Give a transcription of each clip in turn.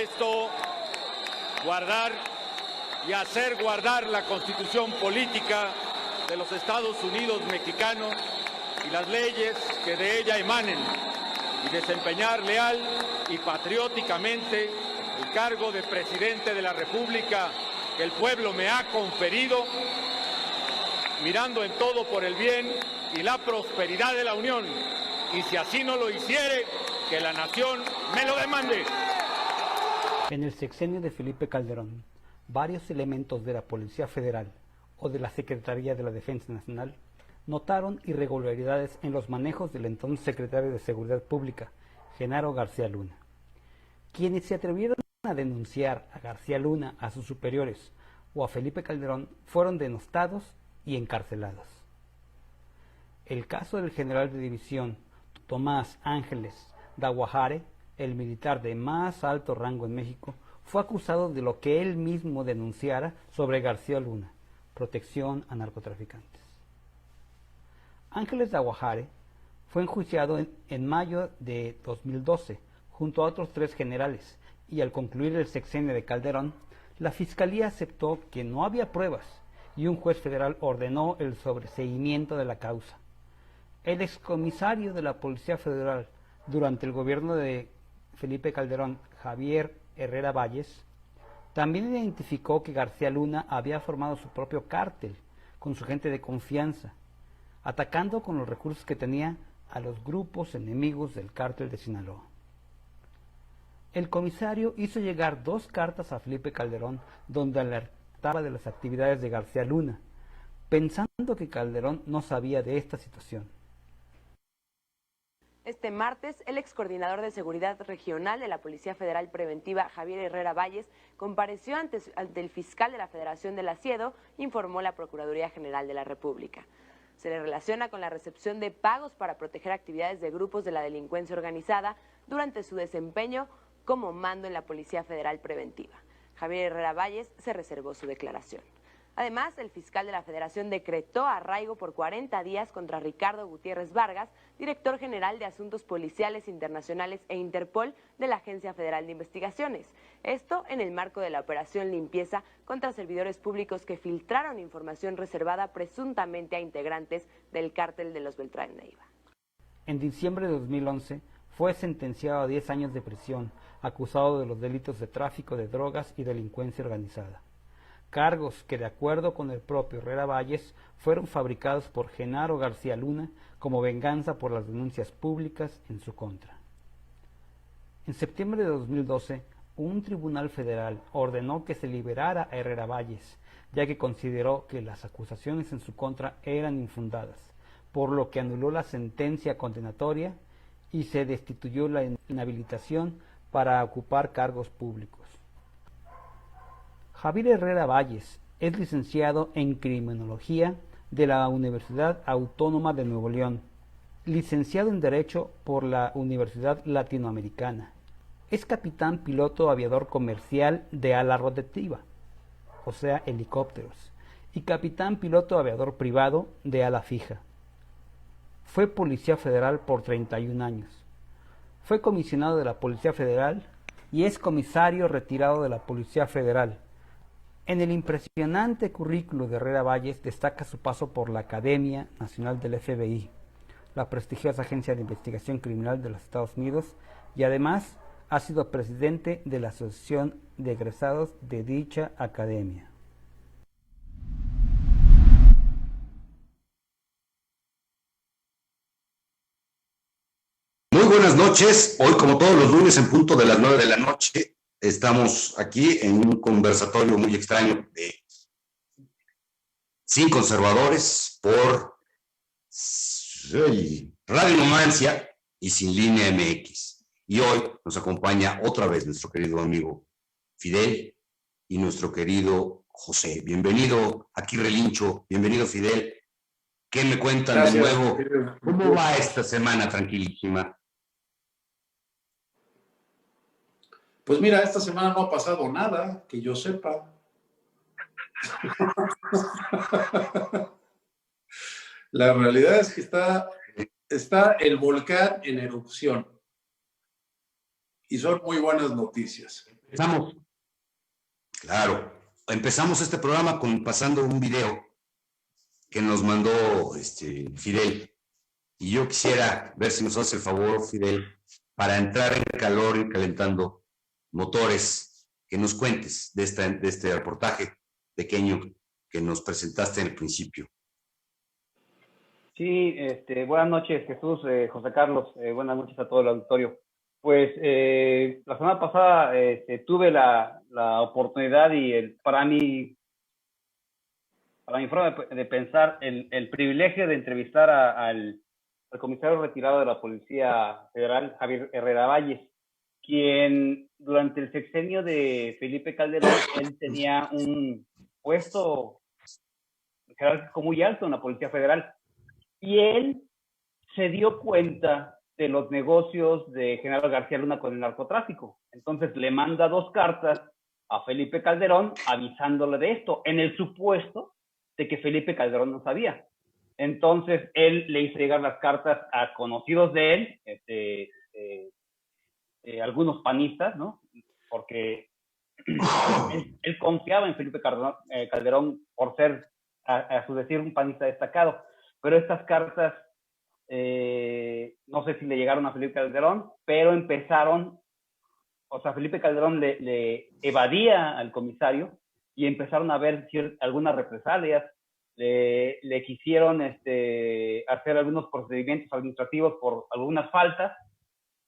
propuesto guardar y hacer guardar la Constitución política de los Estados Unidos mexicanos y las leyes que de ella emanen, y desempeñar leal y patrióticamente el cargo de presidente de la República que el pueblo me ha conferido, mirando en todo por el bien y la prosperidad de la Unión, y si así no lo hiciere, que la nación me lo demande. En el sexenio de Felipe Calderón, varios elementos de la Policía Federal o de la Secretaría de la Defensa Nacional notaron irregularidades en los manejos del entonces secretario de Seguridad Pública, Genaro García Luna. Quienes se atrevieron a denunciar a García Luna, a sus superiores o a Felipe Calderón fueron denostados y encarcelados. El caso del general de división Tomás Ángeles Daguajare, el militar de más alto rango en México, fue acusado de lo que él mismo denunciara sobre García Luna, protección a narcotraficantes. Ángeles Daguajare fue enjuiciado en mayo de 2012 junto a otros 3 generales, y al concluir el sexenio de Calderón, la Fiscalía aceptó que no había pruebas y un juez federal ordenó el sobreseimiento de la causa. El excomisario de la Policía Federal durante el gobierno de Felipe Calderón, Javier Herrera Valles, también identificó que García Luna había formado su propio cártel con su gente de confianza, atacando con los recursos que tenía a los grupos enemigos del cártel de Sinaloa. El comisario hizo llegar 2 cartas a Felipe Calderón donde alertaba de las actividades de García Luna, pensando que Calderón no sabía de esta situación. Este martes, el excoordinador de Seguridad Regional de la Policía Federal Preventiva, Javier Herrera Valles, compareció ante el fiscal de la Federación del Asiedo, informó la Procuraduría General de la República. Se le relaciona con la recepción de pagos para proteger actividades de grupos de la delincuencia organizada durante su desempeño como mando en la Policía Federal Preventiva. Javier Herrera Valles se reservó su declaración. Además, el fiscal de la Federación decretó arraigo por 40 días contra Ricardo Gutiérrez Vargas, director general de Asuntos Policiales Internacionales e Interpol de la Agencia Federal de Investigaciones. Esto en el marco de la operación limpieza contra servidores públicos que filtraron información reservada presuntamente a integrantes del cártel de los Beltrán Leiva. En diciembre de 2011 fue sentenciado a 10 años de prisión, acusado de los delitos de tráfico de drogas y delincuencia organizada. Cargos que, de acuerdo con el propio Herrera Valles, fueron fabricados por Genaro García Luna como venganza por las denuncias públicas en su contra. En septiembre de 2012, un tribunal federal ordenó que se liberara a Herrera Valles, ya que consideró que las acusaciones en su contra eran infundadas, por lo que anuló la sentencia condenatoria y se destituyó la inhabilitación para ocupar cargos públicos. Javier Herrera Valles es licenciado en Criminología de la Universidad Autónoma de Nuevo León, licenciado en Derecho por la Universidad Latinoamericana. Es capitán piloto aviador comercial de ala rotativa, o sea, helicópteros, y capitán piloto aviador privado de ala fija. Fue policía federal por 31 años. Fue comisionado de la Policía Federal y es comisario retirado de la Policía Federal. En el impresionante currículo de Herrera Valles destaca su paso por la Academia Nacional del FBI, la prestigiosa agencia de investigación criminal de los Estados Unidos, y además ha sido presidente de la Asociación de Egresados de dicha academia. Muy buenas noches. Hoy, como todos los lunes, en punto de las 9 de la noche, estamos aquí en un conversatorio muy extraño de Sin Conservadores por Radio Numancia y Sin Línea MX. Y hoy nos acompaña otra vez nuestro querido amigo Fidel y nuestro querido José. Bienvenido aquí, Relincho. Bienvenido, Fidel. ¿Qué me cuentan de nuevo? ¿Cómo va esta semana tranquilísima? Pues mira, esta semana no ha pasado nada, que yo sepa. La realidad es que está el volcán en erupción. Y son muy buenas noticias. Empezamos. Claro. Empezamos este programa pasando un video que nos mandó Fidel. Y yo quisiera ver si nos hace el favor, Fidel, para entrar en calor y calentando motores, que nos cuentes de este reportaje pequeño que nos presentaste en el principio. Sí, buenas noches, Jesús, José Carlos, buenas noches a todo el auditorio. Pues la semana pasada tuve la oportunidad y para mi forma de pensar, el privilegio de entrevistar al comisario retirado de la Policía Federal, Javier Herrera Valles, quien durante el sexenio de Felipe Calderón, él tenía un puesto jerárquico muy alto en la Policía Federal. Y él se dio cuenta de los negocios de Genaro García Luna con el narcotráfico. Entonces le manda 2 cartas a Felipe Calderón avisándole de esto, en el supuesto de que Felipe Calderón no sabía. Entonces él le hizo llegar las cartas a conocidos de él, algunos panistas, ¿no? Porque él confiaba en Felipe Calderón por ser, a su decir, un panista destacado. Pero estas cartas, no sé si le llegaron a Felipe Calderón, pero empezaron, o sea, Felipe Calderón le evadía al comisario y empezaron a haber algunas represalias, le quisieron hacer algunos procedimientos administrativos por algunas faltas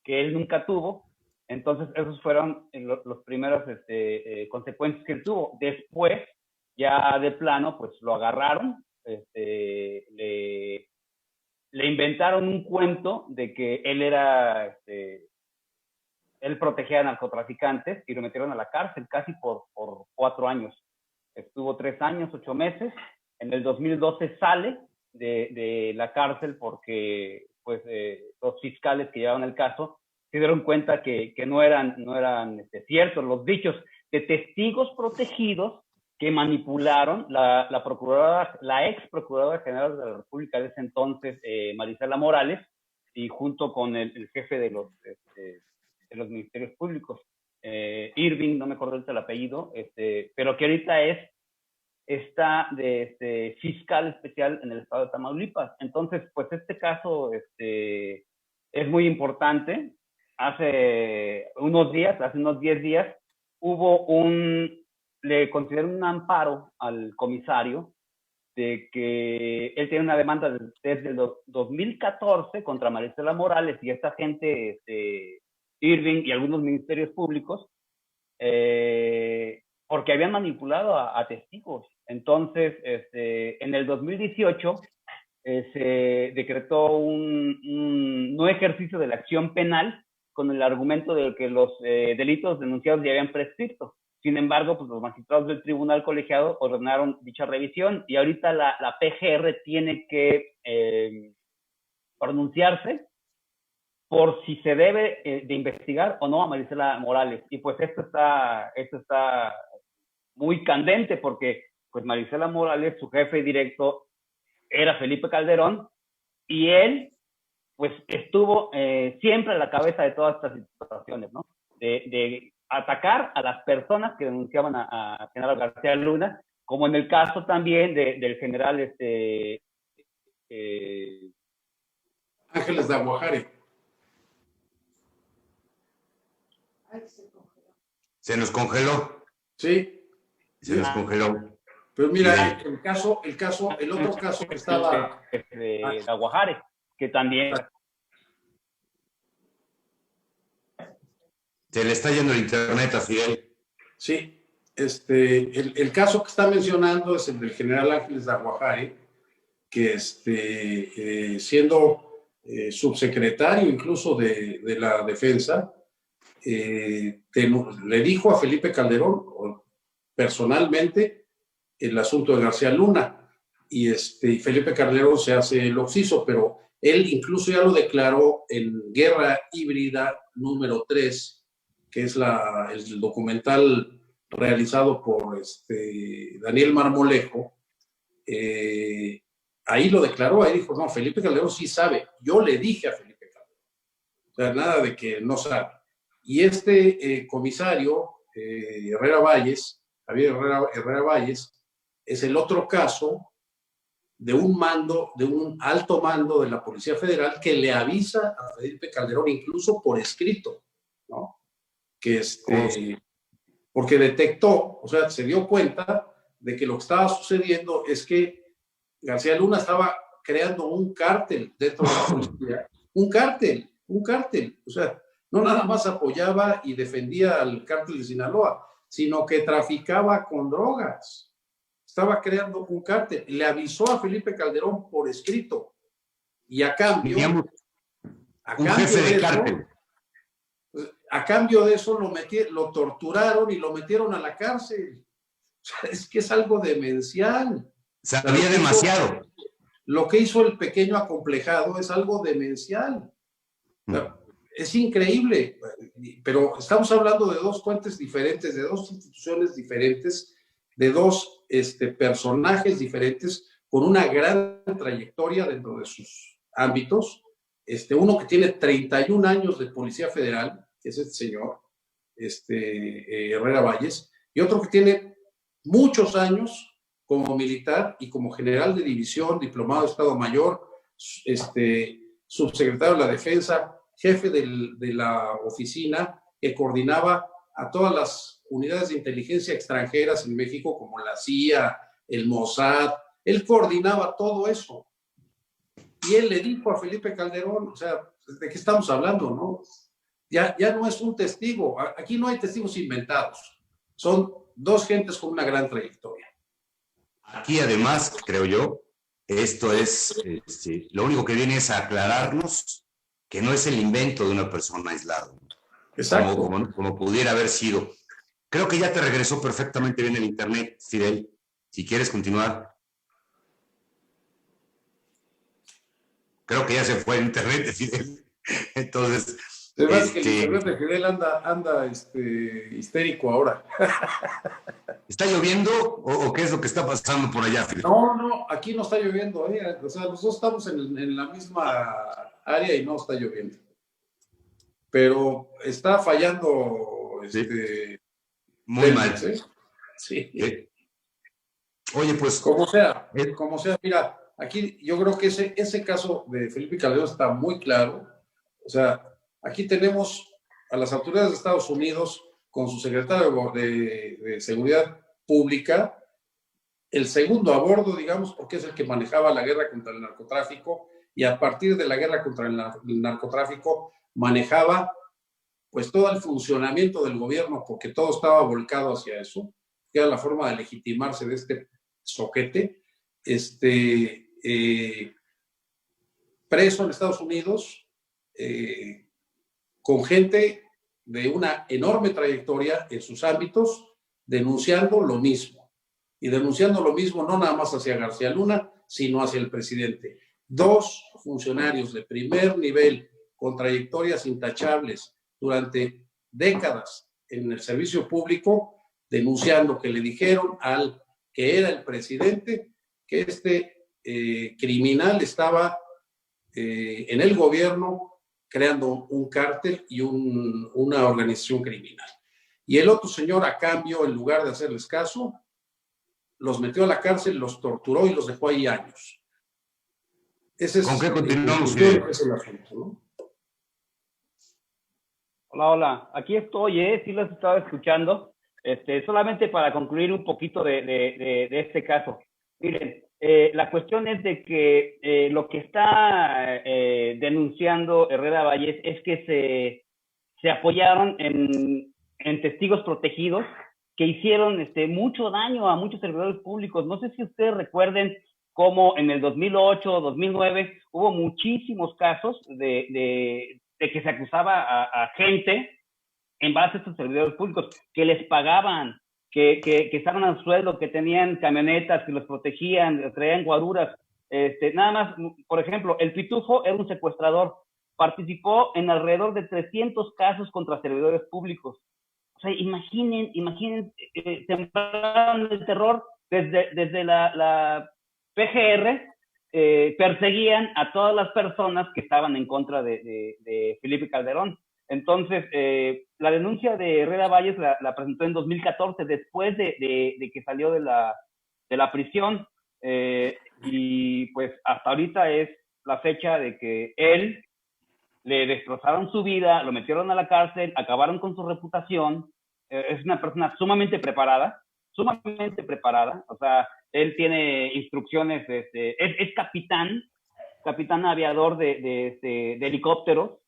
que él nunca tuvo. Entonces, esos fueron los primeros consecuencias que él tuvo. Después, ya de plano, pues lo agarraron, le inventaron un cuento de que él era, él protegía a narcotraficantes y lo metieron a la cárcel casi por 4 años. Estuvo 3 años, 8 meses. En el 2012 sale de la cárcel porque pues, los fiscales que llevaban el caso se dieron cuenta que no eran ciertos los dichos de testigos protegidos que manipularon la ex procuradora general de la República de ese entonces, Marisela Morales, y junto con el jefe de los ministerios públicos, Irving, no me acuerdo el apellido, pero que ahorita está de fiscal especial en el estado de Tamaulipas. Entonces, pues este caso es muy importante. Hace unos 10 días, le concedieron un amparo al comisario de que él tiene una demanda desde el 2014 contra Marisela Morales y esta gente, Irving y algunos ministerios públicos, porque habían manipulado a testigos. Entonces, en el 2018 se decretó un no ejercicio de la acción penal con el argumento de que los delitos denunciados ya habían prescrito. Sin embargo, pues los magistrados del tribunal colegiado ordenaron dicha revisión y ahorita la PGR tiene que pronunciarse por si se debe de investigar o no a Marisela Morales. Y pues esto está muy candente porque pues Marisela Morales, su jefe directo, era Felipe Calderón y él pues estuvo siempre a la cabeza de todas estas situaciones, ¿no? De atacar a las personas que denunciaban a Genaro García Luna, como en el caso también del general Ángeles de Aguajare. ¿Se nos congeló? Sí. Se nos congeló. Pero mira, el otro caso que estaba... de Aguajare, que también... Se le está yendo el internet a Fidel. Sí, el caso que está mencionando es el del general Ángeles de Aguajare, que siendo subsecretario incluso de la defensa, le dijo a Felipe Calderón personalmente el asunto de García Luna, y Felipe Calderón se hace el oxiso, pero él incluso ya lo declaró en Guerra Híbrida número 3, que es el documental realizado por Daniel Marmolejo. Ahí lo declaró, ahí dijo, no, Felipe Calderón sí sabe, yo le dije a Felipe Calderón, o sea, nada de que no sabe. Y comisario, Herrera Valles, Javier Herrera Valles, es el otro caso de un alto mando de la Policía Federal que le avisa a Felipe Calderón, incluso por escrito, ¿no? Que porque detectó, o sea, se dio cuenta de que lo que estaba sucediendo es que García Luna estaba creando un cártel dentro de la policía, un cártel, o sea, no nada más apoyaba y defendía al cártel de Sinaloa, sino que traficaba con drogas. Estaba creando un cártel. Le avisó a Felipe Calderón por escrito. Y a cambio, un jefe de cártel. A cambio de eso lo torturaron y lo metieron a la cárcel. O sea, es que es algo demencial. Sabía demasiado. Lo que hizo el pequeño acomplejado es algo demencial. Es increíble, pero estamos hablando de dos fuentes diferentes, de dos instituciones diferentes, de dos personajes diferentes, con una gran trayectoria dentro de sus ámbitos. Uno que tiene 31 años de Policía Federal, que es este señor, Herrera Valles, y otro que tiene muchos años como militar y como general de división, diplomado de Estado Mayor, subsecretario de la Defensa, jefe de la oficina que coordinaba a todas las unidades de inteligencia extranjeras en México, como la CIA, el Mossad. Él coordinaba todo eso. Y él le dijo a Felipe Calderón, o sea, ¿de qué estamos hablando, no? Ya no es un testigo. Aquí no hay testigos inventados. Son dos gentes con una gran trayectoria. Aquí, además, creo yo, esto es, lo único que viene es a aclararnos que no es el invento de una persona aislada. Exacto. Como pudiera haber sido. Creo que ya te regresó perfectamente bien el internet, Fidel. Si quieres continuar. Creo que ya se fue el internet de Fidel. Entonces... Se ve que el internet de Fidel anda histérico ahora. ¿Está lloviendo o qué es lo que está pasando por allá, Fidel? No, aquí no está lloviendo. O sea, nosotros estamos en la misma área y no está lloviendo. Pero está fallando muy mal. Sí. Oye, pues... Como sea, mira, aquí yo creo que ese caso de Felipe Calderón está muy claro. O sea, aquí tenemos a las autoridades de Estados Unidos con su secretario de Seguridad Pública, el segundo a bordo, digamos, porque es el que manejaba la guerra contra el narcotráfico, y a partir de la guerra contra el narcotráfico manejaba pues todo el funcionamiento del gobierno, porque todo estaba volcado hacia eso, que era la forma de legitimarse de este soquete, preso en Estados Unidos, con gente de una enorme trayectoria en sus ámbitos, denunciando lo mismo. Y denunciando lo mismo no nada más hacia García Luna, sino hacia el presidente. Dos funcionarios de primer nivel con trayectorias intachables durante décadas en el servicio público, denunciando que le dijeron al que era el presidente que criminal estaba en el gobierno creando un cártel y una organización criminal. Y el otro señor, a cambio, en lugar de hacerles caso, los metió a la cárcel, los torturó y los dejó ahí años. ¿Con qué continuamos? Es el asunto, ¿no? Hola. Aquí estoy, sí los estaba escuchando. Solamente para concluir un poquito de este caso. Miren, la cuestión es de que lo que está denunciando Herrera Valles es que se apoyaron en testigos protegidos que hicieron mucho daño a muchos servidores públicos. No sé si ustedes recuerden cómo en el 2008, 2009 hubo muchísimos casos de que se acusaba a gente en base a estos servidores públicos que les pagaban, que estaban al sueldo, que tenían camionetas, que los protegían, traían guaruras. Nada más, por ejemplo, el Pitufo era un secuestrador, participó en alrededor de 300 casos contra servidores públicos. O sea, imaginen, sembraron el terror desde la PGR, perseguían a todas las personas que estaban en contra de Felipe Calderón. Entonces, la denuncia de Herrera Valles la presentó en 2014, después de que salió de la prisión, y pues hasta ahorita es la fecha de que él le destrozaron su vida, lo metieron a la cárcel, acabaron con su reputación. Es una persona sumamente preparada, o sea, él tiene instrucciones, es capitán aviador de helicópteros,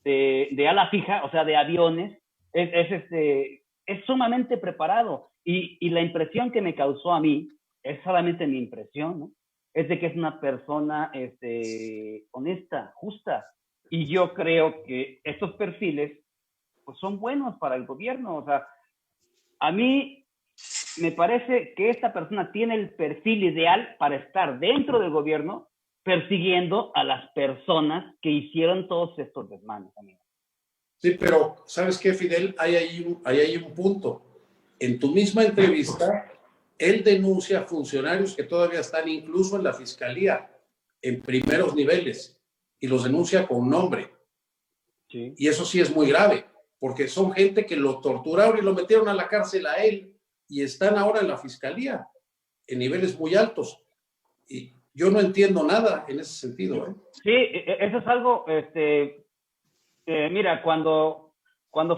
de ala fija, o sea, de aviones, es sumamente preparado. Y la impresión que me causó a mí, es solamente mi impresión, ¿no? Es de que es una persona honesta, justa. Y yo creo que estos perfiles pues, son buenos para el gobierno. O sea, a mí me parece que esta persona tiene el perfil ideal para estar dentro del gobierno persiguiendo a las personas que hicieron todos estos desmanes, amigo. Sí, pero ¿sabes qué, Fidel? Hay ahí un punto. En tu misma entrevista, él denuncia a funcionarios que todavía están incluso en la fiscalía, en primeros niveles, y los denuncia con nombre. Sí. Y eso sí es muy grave, porque son gente que lo torturaron y lo metieron a la cárcel a él, y están ahora en la fiscalía, en niveles muy altos. Y yo no entiendo nada en ese sentido, ¿eh? Sí, eso es algo, mira, cuando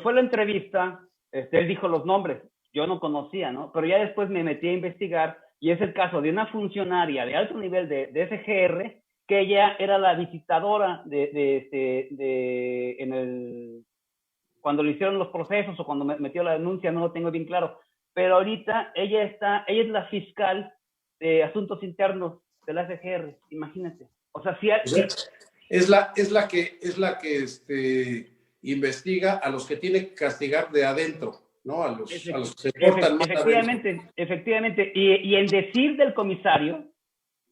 fue la entrevista, él dijo los nombres, yo no conocía, ¿no? Pero ya después me metí a investigar, y es el caso de una funcionaria de alto nivel de SGR, que ella era la visitadora cuando le hicieron los procesos o cuando metió la denuncia, no lo tengo bien claro, pero ahorita ella es la fiscal de asuntos internos de la SGR, imagínate. O sea, si es la que investiga a los que tiene que castigar de adentro, ¿no? A los que se portan mal adentro. Efectivamente. Y en decir del comisario,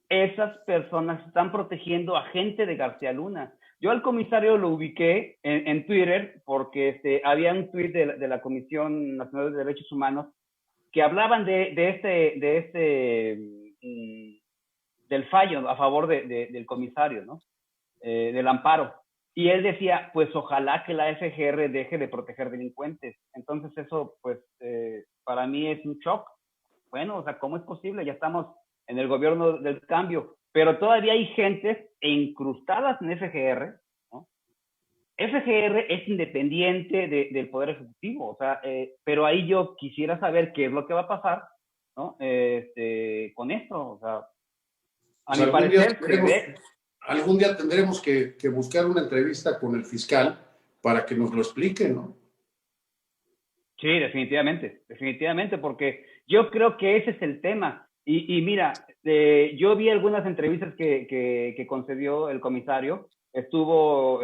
esas personas están protegiendo a gente de García Luna. Yo al comisario lo ubiqué en Twitter porque había un tuit de la Comisión Nacional de Derechos Humanos que hablaban del fallo a favor del comisario, ¿no? Del amparo. Y él decía, pues ojalá que la FGR deje de proteger delincuentes. Entonces eso, pues, para mí es un shock. Bueno, o sea, ¿cómo es posible? Ya estamos en el gobierno del cambio, pero todavía hay gentes incrustadas en FGR, ¿no? FGR es independiente del Poder Ejecutivo, o sea, pero ahí yo quisiera saber qué es lo que va a pasar, ¿no? Con esto, o sea, a mi parecer... Algún día tendremos que buscar una entrevista con el fiscal para que nos lo explique, ¿no? Sí, definitivamente, porque yo creo que ese es el tema. Y mira, yo vi algunas entrevistas que concedió el comisario. Estuvo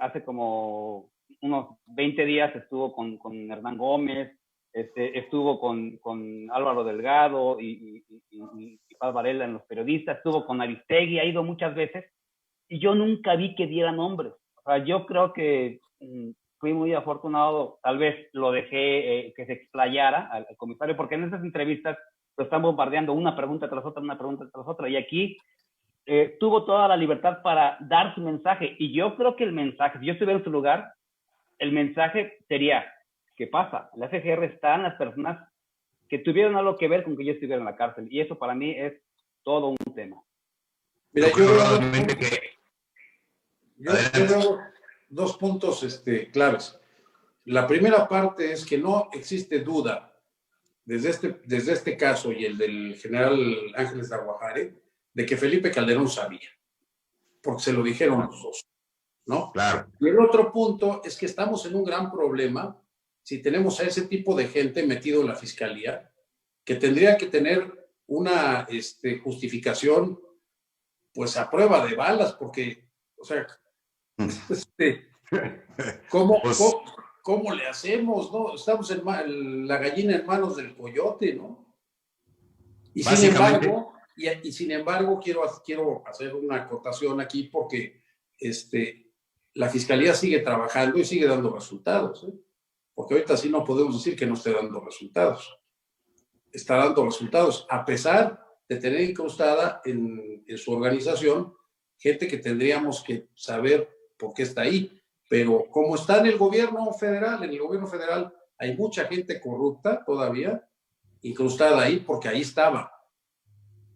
hace como unos 20 días, estuvo con Hernán Gómez, estuvo con Álvaro Delgado y Paz Varela en Los Periodistas, estuvo con Aristegui, ha ido muchas veces, y yo nunca vi que diera nombres. O sea, yo creo que fui muy afortunado, tal vez lo dejé que se explayara al comisario, porque en esas entrevistas lo están bombardeando una pregunta tras otra, y aquí tuvo toda la libertad para dar su mensaje, y yo creo que el mensaje, si yo estuviera en su lugar, el mensaje sería, ¿qué pasa? La FGR está en las personas que tuvieron algo que ver con que yo estuviera en la cárcel, y eso para mí es todo un tema. Mira, yo veo dos puntos claves. La primera parte es que no existe duda desde este caso y el del general Ángeles de Aguajare, de que Felipe Calderón sabía, porque se lo dijeron los dos, ¿no? Claro. Y el otro punto es que estamos en un gran problema si tenemos a ese tipo de gente metido en la fiscalía, que tendría que tener una justificación, pues a prueba de balas, porque, o sea, ¿Cómo le hacemos, no? Estamos la gallina en manos del coyote, ¿no? Y sin embargo, quiero hacer una acotación aquí porque la fiscalía sigue trabajando y sigue dando resultados, ¿eh? Porque ahorita sí no podemos decir que no esté dando resultados. Está dando resultados, a pesar de tener incrustada en su organización gente que tendríamos que saber por qué está ahí. pero como está en el gobierno federal, hay mucha gente corrupta todavía, incrustada ahí, porque ahí estaba,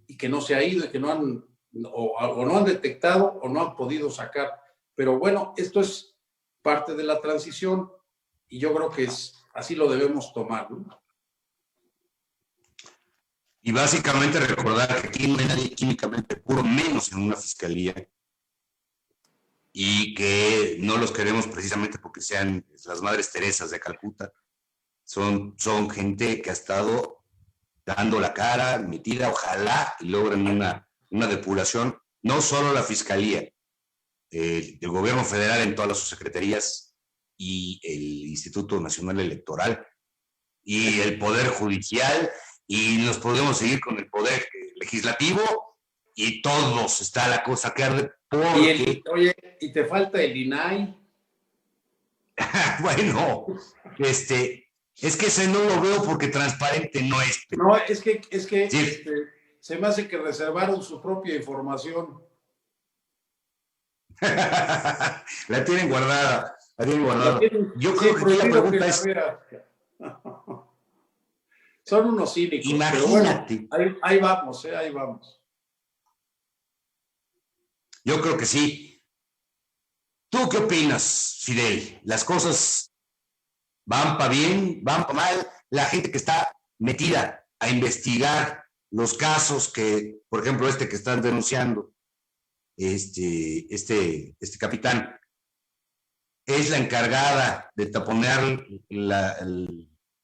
y que no se ha ido, y que no han, o no han detectado, o no han podido sacar. Pero bueno, esto es parte de la transición, y yo creo que así lo debemos tomar, ¿no? Y básicamente recordar que aquí no hay nadie químicamente puro, menos en una fiscalía, y que no los queremos precisamente porque sean las Madres Teresas de Calcuta. Son gente que ha estado dando la cara, metida, ojalá y logren una depuración, no solo la fiscalía, el gobierno federal en todas las subsecretarías y el Instituto Nacional Electoral y el Poder Judicial, y nos podemos seguir con el Poder Legislativo, y todos está la cosa que arde porque... Oye, y te falta el INAI. Bueno, es que ese no lo veo porque transparente no es. No, es que sí. Se me hace que reservaron su propia información. La tienen guardada. Yo Sí, creo que la pregunta es... Son unos cínicos. Imagínate. Pero bueno, ahí vamos, ahí vamos. Yo creo que sí. ¿Tú qué opinas, Fidel? ¿Las cosas van para bien, van para mal? La gente que está metida a investigar los casos que, por ejemplo, que están denunciando, este capitán, es la encargada de taponear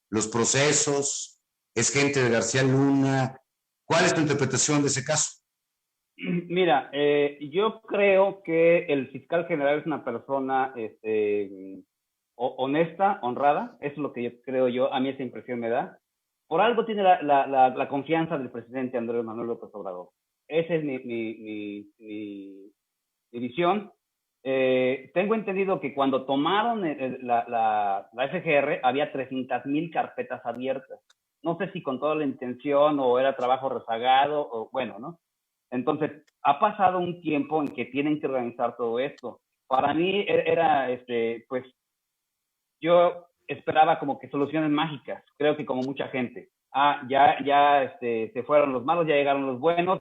los procesos, es gente de García Luna. ¿Cuál es tu interpretación de ese caso? Mira, yo creo que el fiscal general es una persona honesta, honrada, eso es lo que yo creo, a mí esa impresión me da. Por algo tiene la confianza del presidente Andrés Manuel López Obrador. Esa es mi visión. Tengo entendido que cuando tomaron la FGR había 300,000 carpetas abiertas. No sé si con toda la intención o era trabajo rezagado o bueno, ¿no? Entonces, ha pasado un tiempo en que tienen que organizar todo esto. Para mí era, pues, yo esperaba como que soluciones mágicas. Creo que como mucha gente. Ya se fueron los malos, ya llegaron los buenos,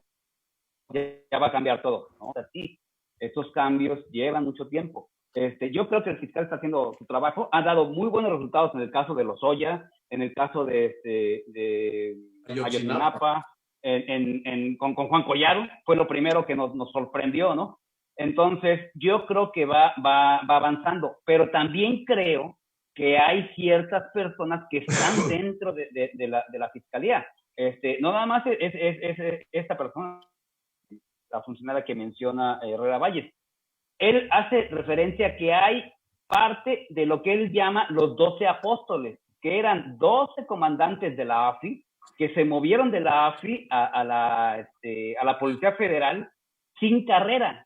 ya va a cambiar todo, ¿no? O sea, sí, estos cambios llevan mucho tiempo. Yo creo que el fiscal está haciendo su trabajo, ha dado muy buenos resultados en el caso de Lozoya, en el caso de Ayotzinapa, con Juan Collado, fue lo primero que nos sorprendió, ¿no? Entonces, yo creo que va avanzando, pero también creo que hay ciertas personas que están dentro de la fiscalía. No nada más es esta persona, la funcionaria que menciona Herrera Valles. Él hace referencia a que hay parte de lo que él llama los 12 apóstoles, que eran 12 comandantes de la AFI, que se movieron de la AFI a la Policía Federal sin carrera.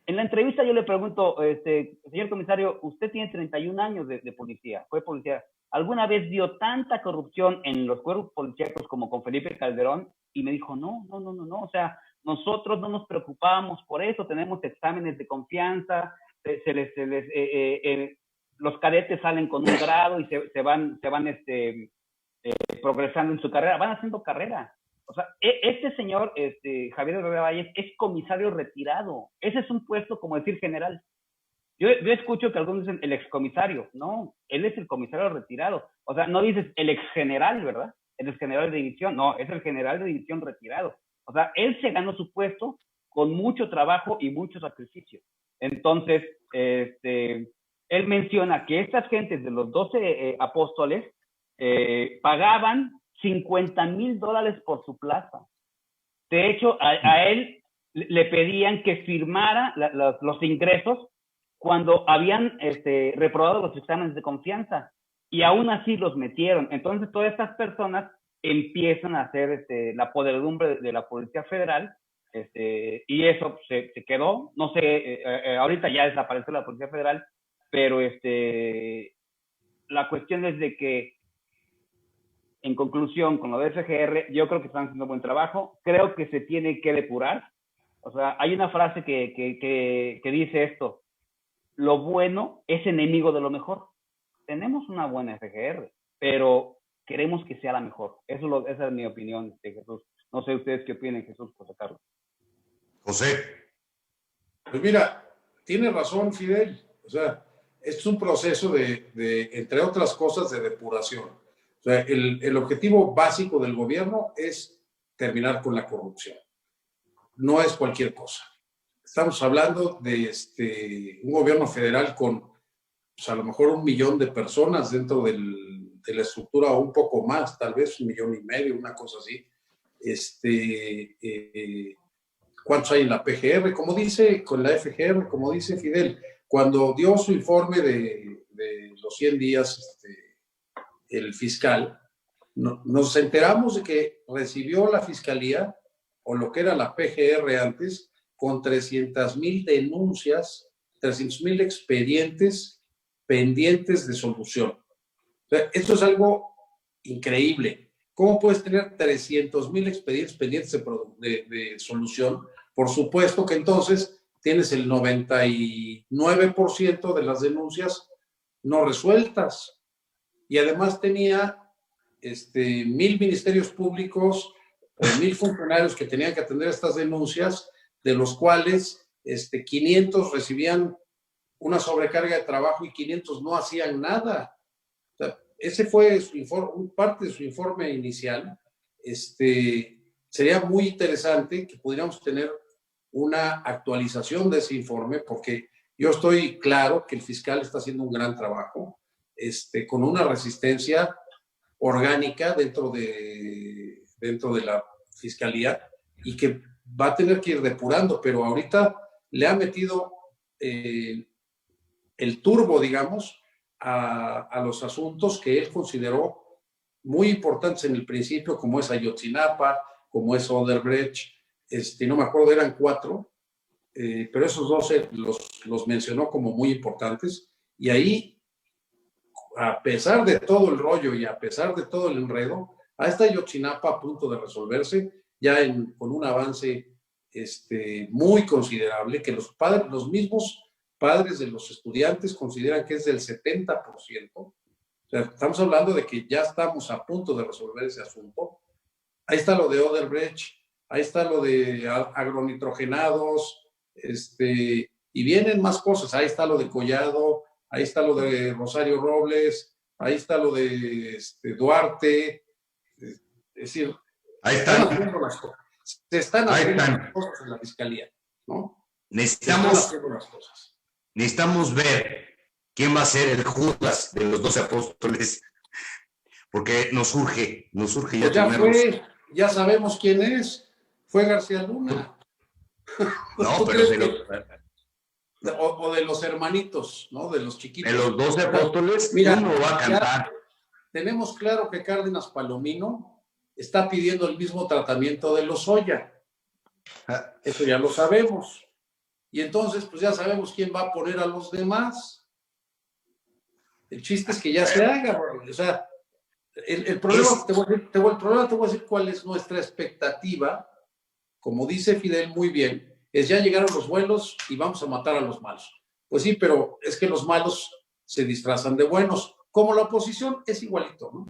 En la entrevista yo le pregunto, señor comisario, usted tiene 31 años de policía, fue policía. ¿Alguna vez vio tanta corrupción en los cuerpos policíacos como con Felipe Calderón? Y me dijo, no. O sea, nosotros no nos preocupamos por eso, tenemos exámenes de confianza, los cadetes salen con un grado y se van progresando en su carrera, van haciendo carrera. O sea, este señor, Javier Herrera Valles, es comisario retirado. Ese es un puesto como decir general. Yo escucho que algunos dicen el excomisario. No, él es el comisario retirado. O sea, no dices el exgeneral, ¿verdad? El exgeneral de división. No, es el general de división retirado. O sea, él se ganó su puesto con mucho trabajo y mucho sacrificio. Entonces, él menciona que estas gentes de los 12 apóstoles pagaban $50,000 por su plaza. De hecho, a él le pedían que firmara los ingresos cuando habían reprobado los exámenes de confianza, y aún así los metieron. Entonces, todas estas personas empiezan a hacer la podredumbre de la Policía Federal, y eso se quedó. No sé, ahorita ya desapareció la Policía Federal, pero la cuestión es de que, en conclusión, con lo de FGR, yo creo que están haciendo buen trabajo. Creo que se tiene que depurar. O sea, hay una frase que dice esto: lo bueno es enemigo de lo mejor. Tenemos una buena FGR, pero queremos que sea la mejor. Esa es mi opinión, Jesús. No sé ustedes qué opinan, Jesús, José Carlos. José. Pues mira, tiene razón Fidel. O sea, esto es un proceso de, entre otras cosas, de depuración. O sea, el objetivo básico del gobierno es terminar con la corrupción. No es cualquier cosa. Estamos hablando de un gobierno federal con, pues, a lo mejor 1 millón de personas dentro de la estructura, o un poco más, tal vez 1,5 millones, una cosa así. ¿Cuántos hay en la PGR? Como dice, con la FGR, como dice Fidel, cuando dio su informe de los 100 días, el fiscal, nos enteramos de que recibió la fiscalía, o lo que era la PGR antes, con 300,000 denuncias, 300,000 expedientes pendientes de solución. O sea, esto es algo increíble. ¿Cómo puedes tener 300,000 expedientes pendientes de solución? Por supuesto que entonces tienes el 99% de las denuncias no resueltas. Y además tenía 1,000 ministerios públicos o 1,000 funcionarios que tenían que atender estas denuncias, de los cuales 500 recibían una sobrecarga de trabajo y 500 no hacían nada. O sea, ese fue su informe, parte de su informe inicial. Sería muy interesante que pudiéramos tener una actualización de ese informe, porque yo estoy claro que el fiscal está haciendo un gran trabajo, con una resistencia orgánica dentro de la fiscalía, y que va a tener que ir depurando, pero ahorita le ha metido el turbo, digamos, a los asuntos que él consideró muy importantes en el principio, como es Ayotzinapa, como es Odebrecht, no me acuerdo, eran 4, pero esos 12 los mencionó como muy importantes, y ahí, a pesar de todo el rollo y a pesar de todo el enredo, ahí está Ayotzinapa a punto de resolverse, ya con un avance muy considerable, que los mismos padres de los estudiantes consideran que es del 70%. O sea, estamos hablando de que ya estamos a punto de resolver ese asunto. Ahí está lo de Odebrecht, ahí está lo de agronitrogenados, y vienen más cosas. Ahí está lo de Collado, ahí está lo de Rosario Robles, ahí está lo de Duarte. Es decir, Ahí están. Se están haciendo las cosas en la fiscalía, ¿no? Necesitamos ver quién va a ser el Judas de los 12 apóstoles, porque nos urge ya pues ya sabemos quién es. Fue García Luna. No, pero o de los hermanitos, ¿no? De los chiquitos. De los 12 apóstoles, mira, uno va a cantar. Tenemos claro que Cárdenas Palomino está pidiendo el mismo tratamiento de Lozoya. Eso ya lo sabemos. Y entonces, pues ya sabemos quién va a poner a los demás. El chiste es que ya se haga, bro. O sea, el problema, te voy a decir cuál es nuestra expectativa. Como dice Fidel muy bien, es ya llegaron los buenos y vamos a matar a los malos. Pues sí, pero es que los malos se disfrazan de buenos. Como la oposición es igualito, ¿no?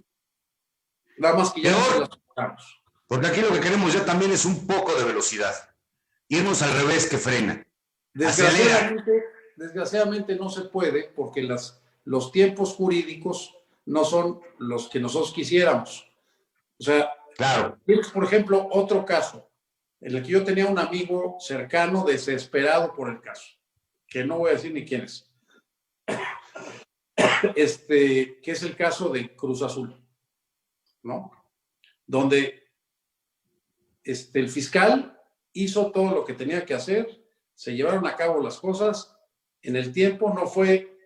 Nada más que ya no se las tocamos. Porque aquí lo que queremos ya también es un poco de velocidad. Irnos al revés que frena. Desgraciadamente no se puede, porque los tiempos jurídicos no son los que nosotros quisiéramos. O sea, claro. Por ejemplo, otro caso en el que yo tenía un amigo cercano desesperado por el caso, que no voy a decir ni quién es, que es el caso de Cruz Azul, ¿no? Donde el fiscal hizo todo lo que tenía que hacer, se llevaron a cabo las cosas en el tiempo, no fue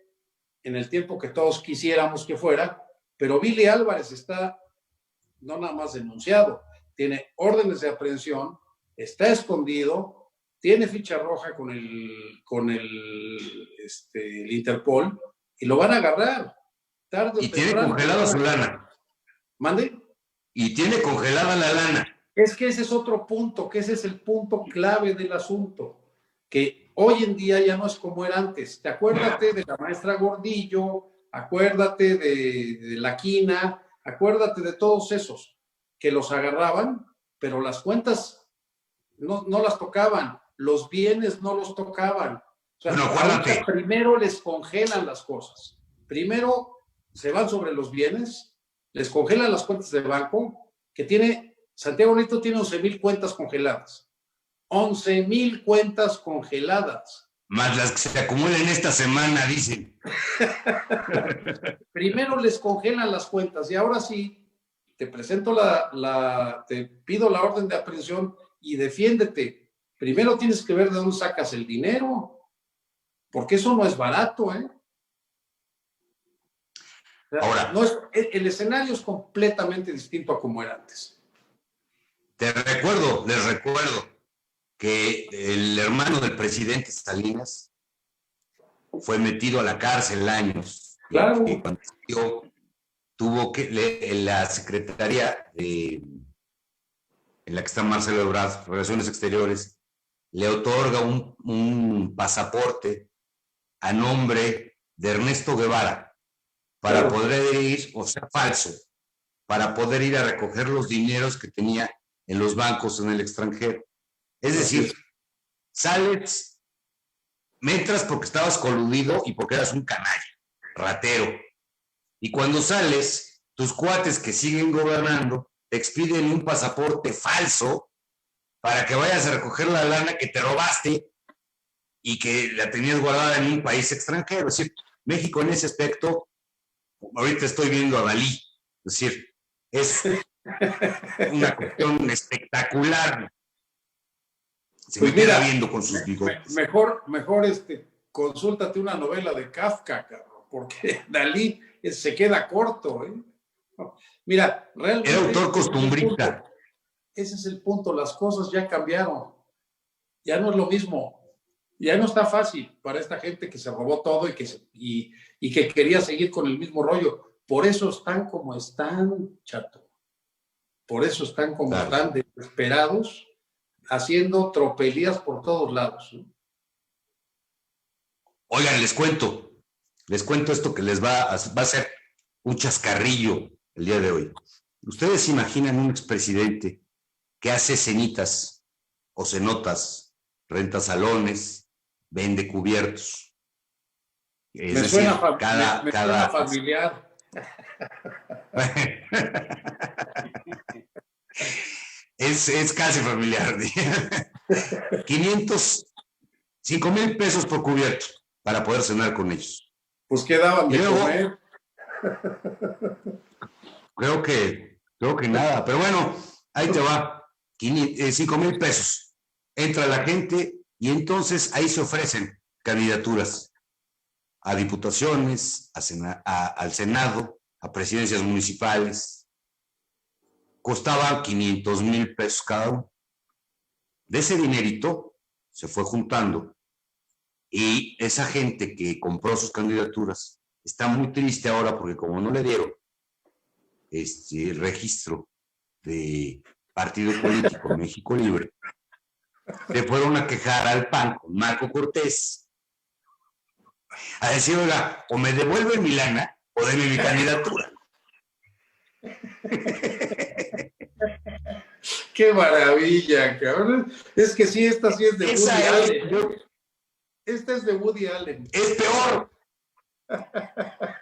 en el tiempo que todos quisiéramos que fuera, pero Billy Álvarez está no nada más denunciado, tiene órdenes de aprehensión, está escondido, tiene ficha roja con el Interpol, y lo van a agarrar tarde o temprano. Tiene congelada su lana. ¿Mande? Y tiene congelada la lana. Es que ese es otro punto, que ese es el punto clave del asunto, que hoy en día ya no es como era antes. Te acuérdate de la maestra Gordillo, acuérdate de la Quina, acuérdate de todos esos que los agarraban, pero las cuentas no las tocaban, los bienes no los tocaban. O sea, bueno, acuérdate. Primero les congelan las cosas. Primero se van sobre los bienes, les congelan las cuentas de banco, que tiene, Santiago Nieto tiene 11,000 cuentas congeladas. 11,000 cuentas congeladas. Más las que se acumulan esta semana, dicen. Primero les congelan las cuentas y ahora sí, te presento te pido la orden de aprehensión y defiéndete. Primero tienes que ver de dónde sacas el dinero, porque eso no es barato, ¿eh? O sea, Ahora, el escenario es completamente distinto a como era antes. les recuerdo que el hermano del presidente Salinas fue metido a la cárcel años. Claro. Y cuando tuvo que, la secretaria en la que está Marcelo Ebrard, Relaciones Exteriores, le otorga un pasaporte a nombre de Ernesto Guevara para poder ir, o sea, falso, para poder ir a recoger los dineros que tenía en los bancos en el extranjero. Es decir, sales, me entras porque estabas coludido y porque eras un canalla, ratero. Y cuando sales, tus cuates que siguen gobernando te expiden un pasaporte falso para que vayas a recoger la lana que te robaste y que la tenías guardada en un país extranjero. Es decir, México en ese aspecto, ahorita estoy viendo a Dalí, es decir, es una cuestión espectacular. Se me queda viendo con sus bigotes. Mejor consúltate una novela de Kafka, cabrón, porque Dalí se queda corto, ¿eh? Mira, realmente... Era autor costumbrista. Ese es el punto, las cosas ya cambiaron. Ya no es lo mismo. Ya no está fácil para esta gente que se robó todo y que quería seguir con el mismo rollo. Por eso están como están, chato. Por eso están como están, desesperados, haciendo tropelías por todos lados, ¿no? Oigan, les cuento esto que les va a ser un chascarrillo el día de hoy. ¿Ustedes se imaginan un expresidente que hace cenitas o cenotas, renta salones, vende cubiertos? Es me decir, suena, suena familiar. Es casi familiar. 5,000 pesos por cubierto para poder cenar con ellos. Pues ¿qué daban de comer? Creo que nada, pero bueno, ahí te va. 5,000 pesos. Entra la gente y entonces ahí se ofrecen candidaturas a diputaciones, al Senado, a presidencias municipales. Costaban 500,000 pesos cada uno. De ese dinerito se fue juntando y esa gente que compró sus candidaturas está muy triste ahora porque como no le dieron registro de partido político México Libre, se fueron a quejar al PAN con Marco Cortés a decir, oiga, o me devuelve mi lana o deme mi candidatura. ¡Qué maravilla, cabrón! Es que sí, esta sí es de Woody Allen. Esta es de Woody Allen. ¡Es peor!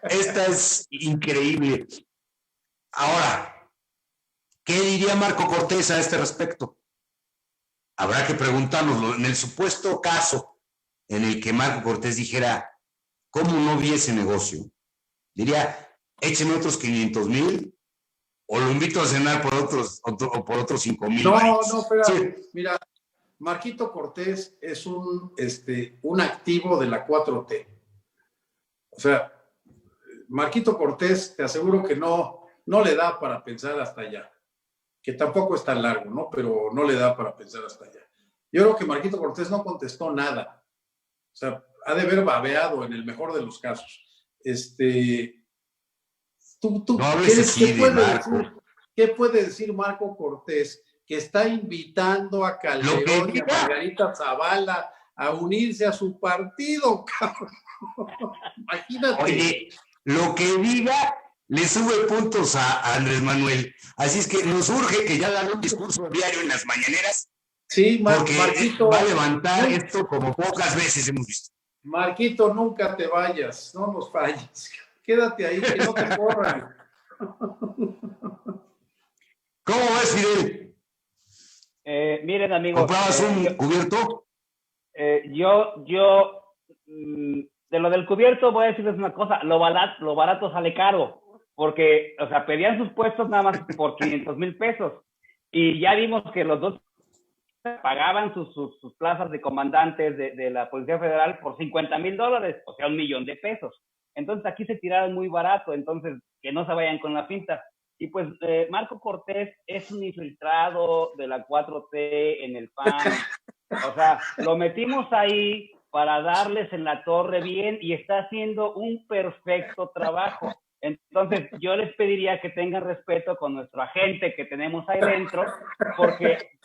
Esta es increíble. Ahora, ¿qué diría Marco Cortés a este respecto? Habrá que preguntárnoslo. En el supuesto caso en el que Marco Cortés dijera, ¿cómo no vi ese negocio? Diría, écheme otros 500,000 o lo invito a cenar por otros 5,000. No, espera. Sí. Mira, Marquito Cortés es un activo de la 4T. O sea, Marquito Cortés, te aseguro que no le da para pensar hasta allá. Que tampoco es tan largo, ¿no? Pero no le da para pensar hasta allá. Yo creo que Marquito Cortés no contestó nada. O sea, ha de haber babeado en el mejor de los casos. ¿Qué puede decir Marco Cortés que está invitando a Calderón y a Margarita Zavala a unirse a su partido, cabrón. Imagínate. Oye, lo que diga le sube puntos a Andrés Manuel. Así es que nos urge que ya hagan un discurso diario en las mañaneras, Sí, porque Marquito, va a levantar esto como pocas veces hemos visto. Marquito, nunca te vayas, no nos falles. Quédate ahí, que no te corran. ¿Cómo ves, Fidel? Miren, amigos. ¿Comprabas un cubierto? De lo del cubierto voy a decirles una cosa, lo barato sale caro, porque, o sea, pedían sus puestos nada más por 500,000 pesos, y ya vimos que los dos pagaban sus plazas de comandantes de la Policía Federal por $50,000, o sea, $1,000,000. Entonces aquí se tiraron muy barato, entonces que no se vayan con la pinta. Y pues Marco Cortés es un infiltrado de la 4T en el PAN. O sea, lo metimos ahí para darles en la torre bien y está haciendo un perfecto trabajo. Entonces, yo les pediría que tengan respeto con nuestro agente que tenemos ahí dentro, porque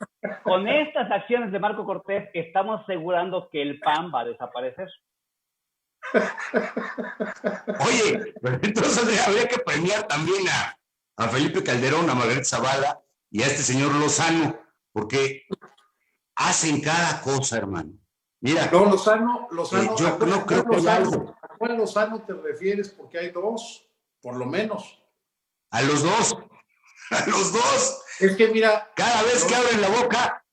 con estas acciones de Marco Cortés estamos asegurando que el PAN va a desaparecer. Oye, pero entonces habría que premiar también a Felipe Calderón, a Margarita Zavala y a este señor Lozano, porque hacen cada cosa, hermano. Mira. No, Lozano, yo no creo que haya algo. ¿A cuál Lozano te refieres? Porque hay dos, por lo menos. A los dos. A los dos. Es que mira. Cada vez que abren la boca.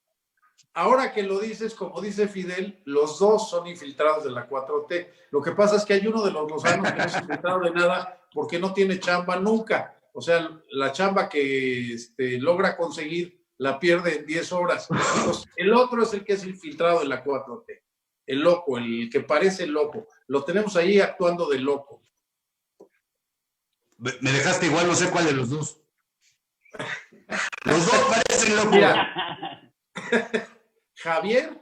Ahora que lo dices, como dice Fidel, los dos son infiltrados de la 4T. Lo que pasa es que hay uno de los Lozanos que no es infiltrado de nada porque no tiene chamba nunca. O sea, la chamba que logra conseguir la pierde en 10 horas. Entonces, el otro es el que es infiltrado de la 4T. El loco, el que parece loco. Lo tenemos ahí actuando de loco. Me dejaste igual, no sé cuál de los dos. Los dos parecen locos. Mira, Javier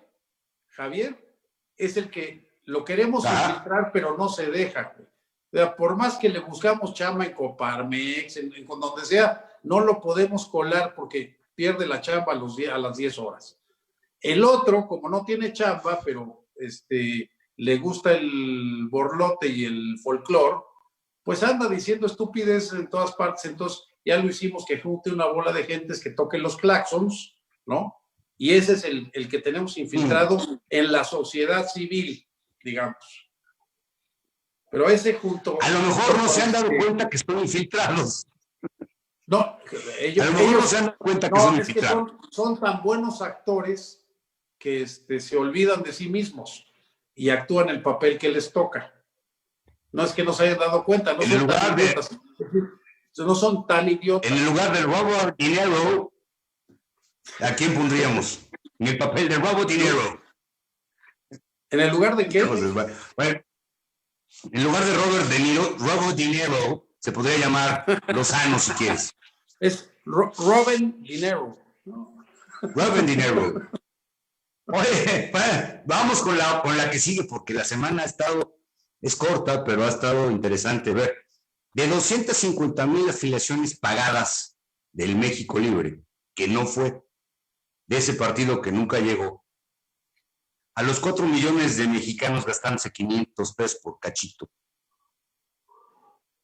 es el que lo queremos infiltrar, pero no se deja. O sea, por más que le buscamos chamba en Coparmex, en donde sea, no lo podemos colar porque pierde la chamba a las 10 horas. El otro, como no tiene chamba, pero le gusta el borlote y el folclore, pues anda diciendo estupideces en todas partes. Entonces ya lo hicimos que junte una bola de gentes que toquen los claxons, ¿no? Y ese es el que tenemos infiltrado en la sociedad civil, digamos. Pero ese junto... A lo mejor no se han dado cuenta que están infiltrados. No, ellos no se dan cuenta que son infiltrados. Son tan buenos actores que se olvidan de sí mismos y actúan el papel que les toca. No es que no se hayan dado cuenta, no son tan idiotas. En el lugar del Robert De Niro, ¿a quién pondríamos? En el papel del Robert De Niro. ¿En el lugar de qué? Bueno, en lugar de Robert De Niro se podría llamar Lozano si quieres. Es Robin De Niro. Robin De Niro. Oye, vamos con la que sigue, porque la semana es corta, pero ha estado interesante. A ver, de 250,000 afiliaciones pagadas del México Libre, que no fue, de ese partido que nunca llegó, a los 4 millones de mexicanos gastándose 500 pesos por cachito.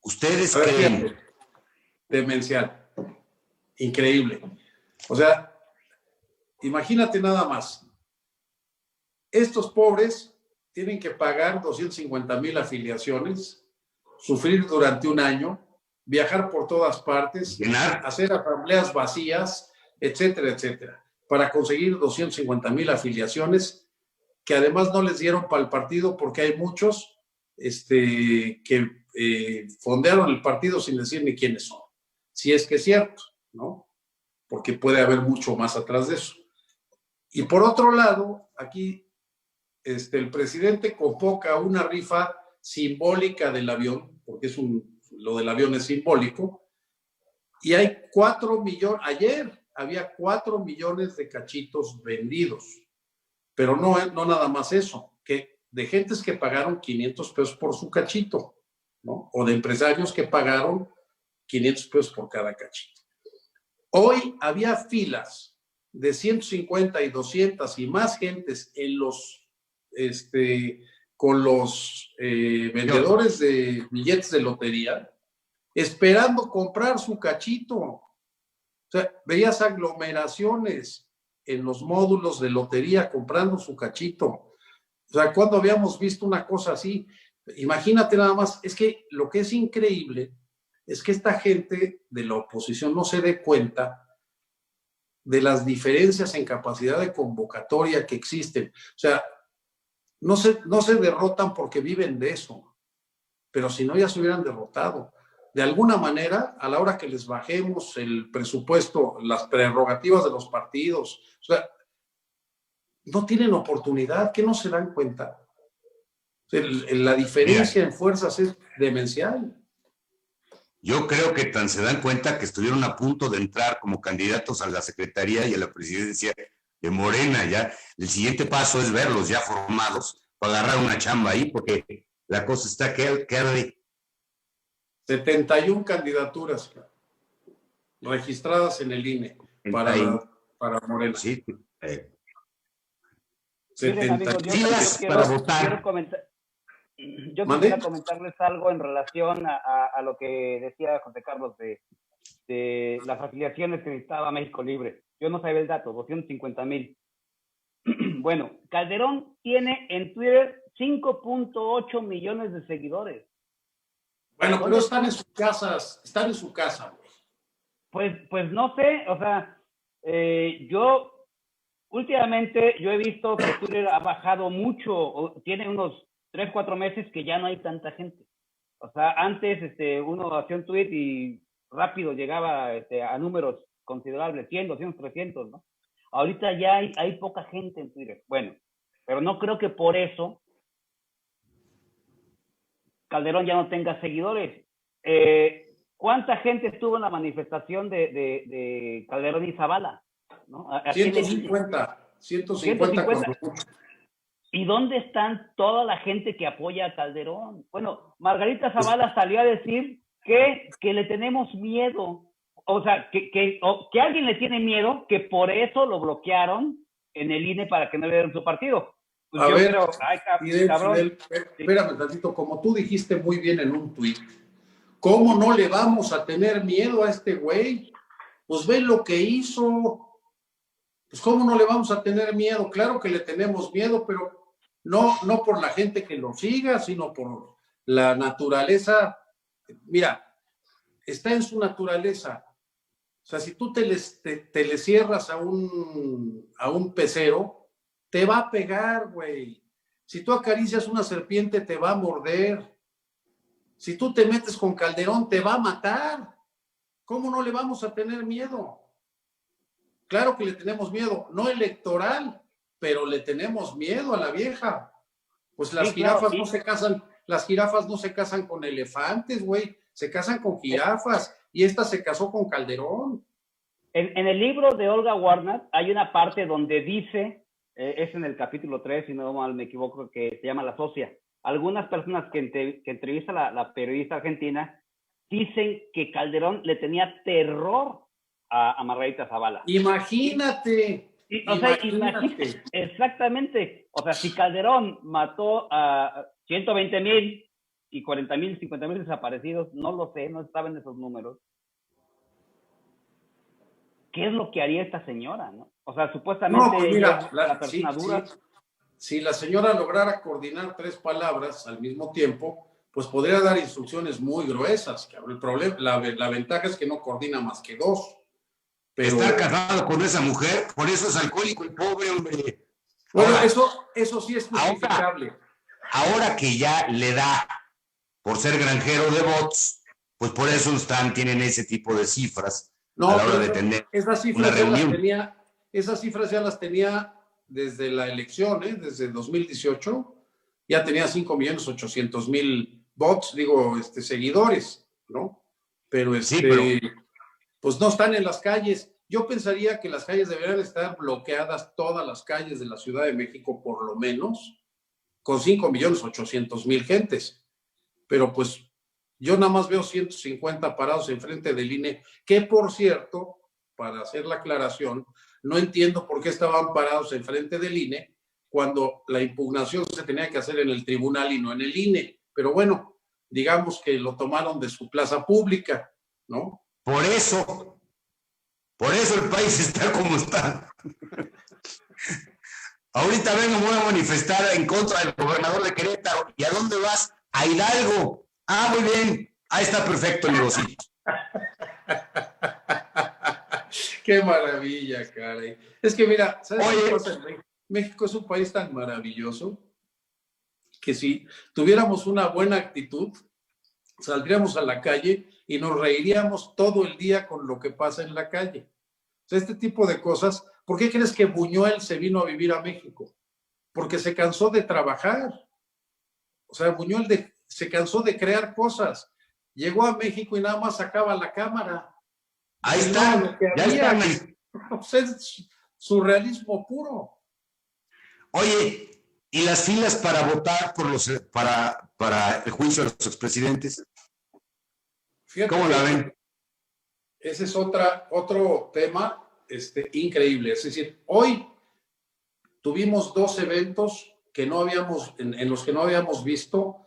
¿Ustedes creen? Demencial. Increíble. O sea, imagínate nada más. Estos pobres tienen que pagar 250,000 afiliaciones, sufrir durante un año, viajar por todas partes, hacer asambleas vacías, etcétera, etcétera, para conseguir 250,000 afiliaciones que además no les dieron para el partido porque hay muchos que fondearon el partido sin decir ni quiénes son. Si es que es cierto, ¿no? Porque puede haber mucho más atrás de eso. Y por otro lado, aquí el presidente convoca una rifa simbólica del avión, porque lo del avión es simbólico, y hay 4 millones, ayer había 4 millones de cachitos vendidos, pero no nada más eso, que de gentes que pagaron 500 pesos por su cachito, ¿no? O de empresarios que pagaron 500 pesos por cada cachito. Hoy había filas de 150 y 200 y más gentes en los con los vendedores de billetes de lotería, esperando comprar su cachito. O sea, veías aglomeraciones en los módulos de lotería comprando su cachito. O sea, ¿cuándo habíamos visto una cosa así? Imagínate nada más, es que lo que es increíble es que esta gente de la oposición no se dé cuenta de las diferencias en capacidad de convocatoria que existen. O sea, no se derrotan porque viven de eso, pero si no ya se hubieran derrotado. De alguna manera, a la hora que les bajemos el presupuesto, las prerrogativas de los partidos, o sea, no tienen oportunidad, ¿qué no se dan cuenta? La diferencia en fuerzas es demencial. Yo creo que tan se dan cuenta que estuvieron a punto de entrar como candidatos a la secretaría y a la presidencia de Morena. Ya el siguiente paso es verlos ya formados para agarrar una chamba ahí, porque la cosa está que arde. 71 candidaturas registradas en el INE para Morena. Sí. 70 para votar. Yo quisiera comentarles algo en relación a lo que decía José Carlos de las afiliaciones que necesitaba México Libre. Yo no sabía el dato, 250,000. Bueno, Calderón tiene en Twitter 5.8 millones de seguidores. Bueno, pero están en su casa. Pues no sé, o sea, últimamente yo he visto que Twitter ha bajado mucho, tiene unos 3-4 meses que ya no hay tanta gente. O sea, antes uno hacía un tweet y rápido llegaba a números considerables, 100, 200, 300, ¿no? Ahorita ya hay poca gente en Twitter. Bueno, pero no creo que por eso Calderón ya no tenga seguidores. ¿Cuánta gente estuvo en la manifestación de Calderón y Zavala? ¿No? 150. ¿Y dónde están toda la gente que apoya a Calderón? Bueno, Margarita Zavala salió a decir que le tenemos miedo. O sea, que alguien le tiene miedo, que por eso lo bloquearon en el INE para que no le dieran su partido. Pues Fidel, espérame tantito, como tú dijiste muy bien en un tuit, ¿cómo no le vamos a tener miedo a este güey? Pues ve lo que hizo. Pues ¿cómo no le vamos a tener miedo? Claro que le tenemos miedo, pero no por la gente que lo siga, sino por la naturaleza. Mira, está en su naturaleza. O sea, si tú te le cierras a un pecero, te va a pegar, güey. Si tú acaricias una serpiente, te va a morder. Si tú te metes con Calderón, te va a matar. ¿Cómo no le vamos a tener miedo? Claro que le tenemos miedo, no electoral, pero le tenemos miedo a la vieja. Pues las jirafas no se casan, las jirafas no se casan con elefantes, güey, se casan con jirafas, y esta se casó con Calderón. En el libro de Olga Warner hay una parte donde dice, es en el capítulo 3, si no mal me equivoco, que se llama La Socia. Algunas personas que entrevista la periodista argentina dicen que Calderón le tenía terror a Margarita Zavala. Imagínate. Imagínate. Exactamente. O sea, si Calderón mató a 120,000 y 40,000, 50,000 desaparecidos, no lo sé, no saben esos números. ¿Qué es lo que haría esta señora, no? O sea, supuestamente no, pues mira, la persona dura. Si la señora lograra coordinar 3 palabras al mismo tiempo, pues podría dar instrucciones muy gruesas. El problema, la ventaja es que no coordina más que 2. Pero... Estar casado con esa mujer, por eso es alcohólico el pobre, hombre. Bueno, eso sí es justificable. Ahora que ya le da por ser granjero de votos, pues por eso tienen ese tipo de cifras a la hora de tener una reunión. Esas cifras ya las tenía desde la elección, desde 2018, ya tenía 5,800,000 bots, seguidores, ¿no? Pero pues no están en las calles. Yo pensaría que las calles deberían estar bloqueadas, todas las calles de la Ciudad de México, por lo menos, con 5,800,000 gentes. Pero pues yo nada más veo 150 parados enfrente del INE, que por cierto, para hacer la aclaración, no entiendo por qué estaban parados enfrente del INE, cuando la impugnación se tenía que hacer en el tribunal y no en el INE. Pero bueno, digamos que lo tomaron de su plaza pública, ¿no? Por eso el país está como está. Ahorita vengo, me voy a manifestar en contra del gobernador de Querétaro. ¿Y a dónde vas? A Hidalgo. Ah, muy bien. Ahí está perfecto el negocito. Qué maravilla, caray. Es que mira, ¿sabes Oye, qué pasa en México? México es un país tan maravilloso que si tuviéramos una buena actitud, saldríamos a la calle y nos reiríamos todo el día con lo que pasa en la calle. O sea, este tipo de cosas. ¿Por qué crees que Buñuel se vino a vivir a México? Porque se cansó de trabajar. O sea, Buñuel se cansó de crear cosas. Llegó a México y nada más sacaba la cámara. ahí está. Ya están. O sea, es surrealismo puro. Oye, ¿y las filas para votar para el juicio de los expresidentes? Fíjate, ¿Cómo la ven? Ese es otro tema increíble. Es decir, hoy tuvimos 2 eventos que no habíamos, en los que no habíamos visto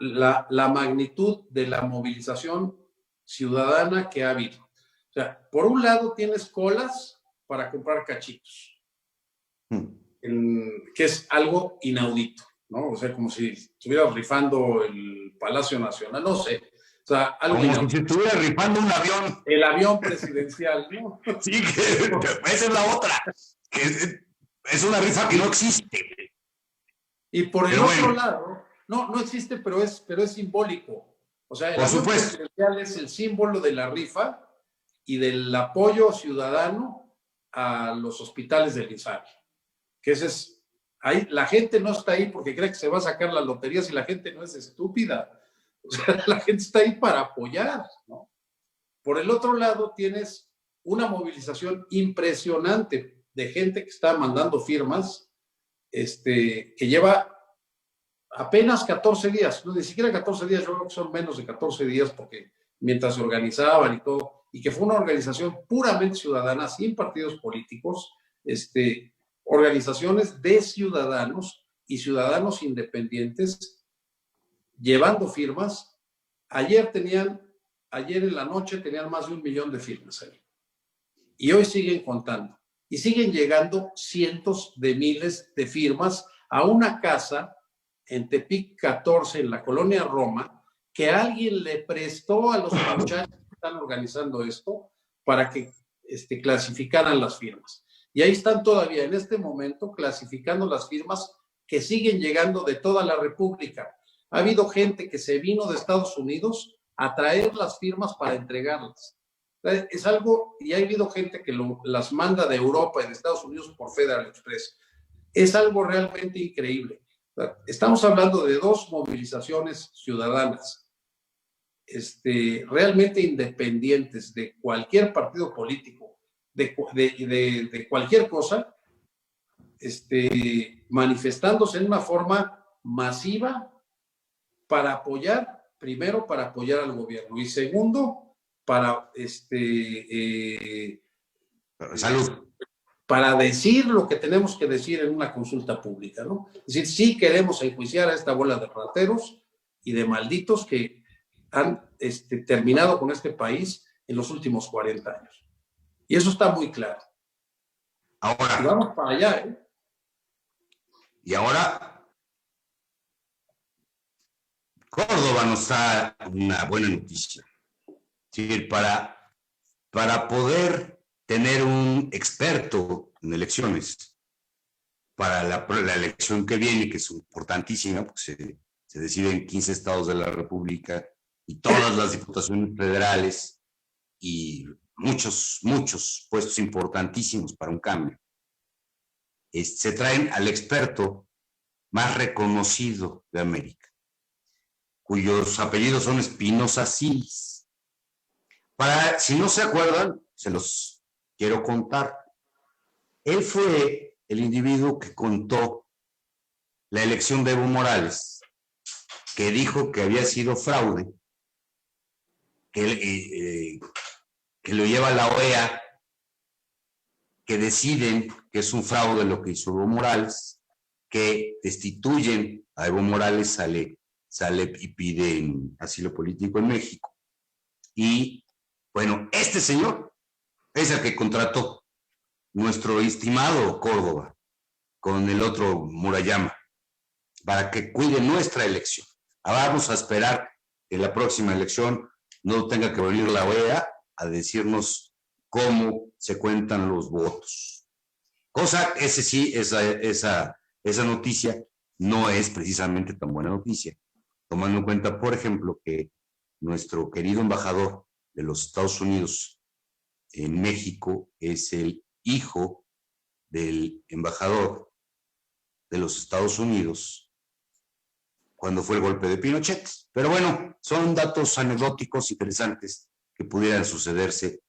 la magnitud de la movilización ciudadana que ha habido. O sea, por un lado tienes colas para comprar cachitos, que es algo inaudito, ¿no? O sea, como si estuvieras rifando el Palacio Nacional, no sé. O sea, algo como inaudito. si se estuviera rifando un avión. El avión presidencial, ¿no? Sí, esa es la otra. Que es una rifa que no existe. Y por el Pero otro bueno. lado, no existe, pero es simbólico. O sea, el Por avión supuesto. presidencial es el símbolo de la rifa y del apoyo ciudadano a los hospitales del INSABI. Que ese es, ahí, la gente no está ahí porque cree que se va a sacar la lotería si la gente no es estúpida. O sea, la gente está ahí para apoyar, ¿no? Por el otro lado, tienes una movilización impresionante de gente que está mandando firmas, que lleva apenas 14 días, no, ni siquiera 14 días, yo creo que son menos de 14 días porque mientras se organizaban y todo, y que fue una organización puramente ciudadana, sin partidos políticos, organizaciones de ciudadanos y ciudadanos independientes llevando firmas. Ayer en la noche tenían más de 1 millón de firmas ahí. Y hoy siguen contando. Y siguen llegando cientos de miles de firmas a una casa en Tepic 14, en la colonia Roma, que alguien le prestó a los muchachos que están organizando esto para que clasificaran las firmas. Y ahí están todavía en este momento clasificando las firmas que siguen llegando de toda la República. Ha habido gente que se vino de Estados Unidos a traer las firmas para entregarlas. Es algo, y ha habido gente que las manda de Europa y de Estados Unidos por Federal Express. Es algo realmente increíble. Estamos hablando de 2 movilizaciones ciudadanas, realmente independientes de cualquier partido político, de cualquier cosa, manifestándose en una forma masiva para apoyar, primero para apoyar al gobierno y segundo para Salud. Para decir lo que tenemos que decir en una consulta pública, ¿no? Es decir, sí queremos enjuiciar a esta bola de rateros y de malditos que han terminado con este país en los últimos 40 años. Y eso está muy claro. Ahora. Y vamos para allá, ¿eh? Y ahora, Córdoba nos da una buena noticia. Sí, para poder tener un experto en elecciones para la elección que viene, que es importantísima, porque se decide en 15 estados de la República y todas las diputaciones federales y muchos puestos importantísimos para un cambio. Se traen al experto más reconocido de América, cuyos apellidos son Espinosa Silis. Si no se acuerdan, se los quiero contar. Él fue el individuo que contó la elección de Evo Morales, que dijo que había sido fraude, que lo lleva la OEA, que deciden que es un fraude lo que hizo Evo Morales, que destituyen a Evo Morales, sale y pide asilo político en México. Y bueno, este señor es el que contrató nuestro estimado Córdoba con el otro Murayama para que cuide nuestra elección. Ahora vamos a esperar que en la próxima elección no tenga que venir la OEA a decirnos cómo se cuentan los votos. Cosa, ese sí, esa noticia no es precisamente tan buena noticia, tomando en cuenta, por ejemplo, que nuestro querido embajador de los Estados Unidos en México es el hijo del embajador de los Estados Unidos cuando fue el golpe de Pinochet. Pero bueno, son datos anecdóticos interesantes que pudieran sucederse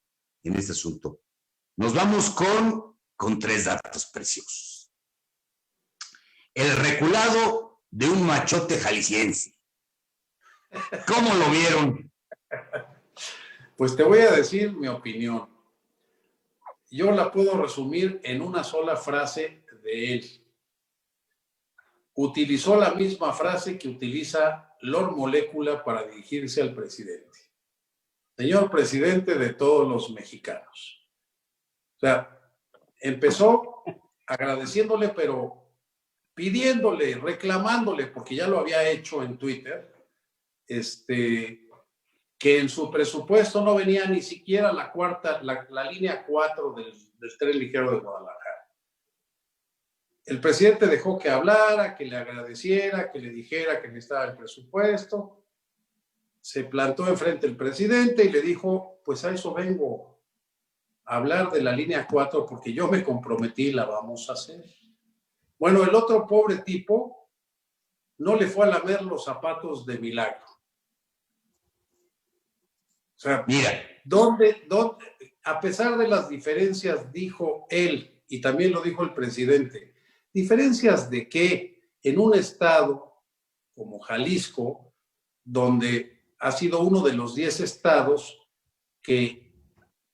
en este asunto. Nos vamos con 3 datos preciosos. El reculado de un machote jalisciense. ¿Cómo lo vieron? Pues te voy a decir mi opinión. Yo la puedo resumir en una sola frase de él. Utilizó la misma frase que utiliza Lord Molécula para dirigirse al presidente. Señor presidente de todos los mexicanos. O sea, empezó agradeciéndole, pero pidiéndole, reclamándole, porque ya lo había hecho en Twitter, que en su presupuesto no venía ni siquiera la línea 4 del tren ligero de Guadalajara. El presidente dejó que hablara, que le agradeciera, que le dijera que necesitaba el presupuesto. Se plantó enfrente del presidente y le dijo, pues a eso vengo, a hablar de la línea 4 porque yo me comprometí y la vamos a hacer. Bueno, el otro pobre tipo no le fue a lamer los zapatos de milagro. O sea, mira, ¿dónde, a pesar de las diferencias, dijo él, y también lo dijo el presidente, diferencias de que en un estado como Jalisco, donde ha sido uno de los 10 estados que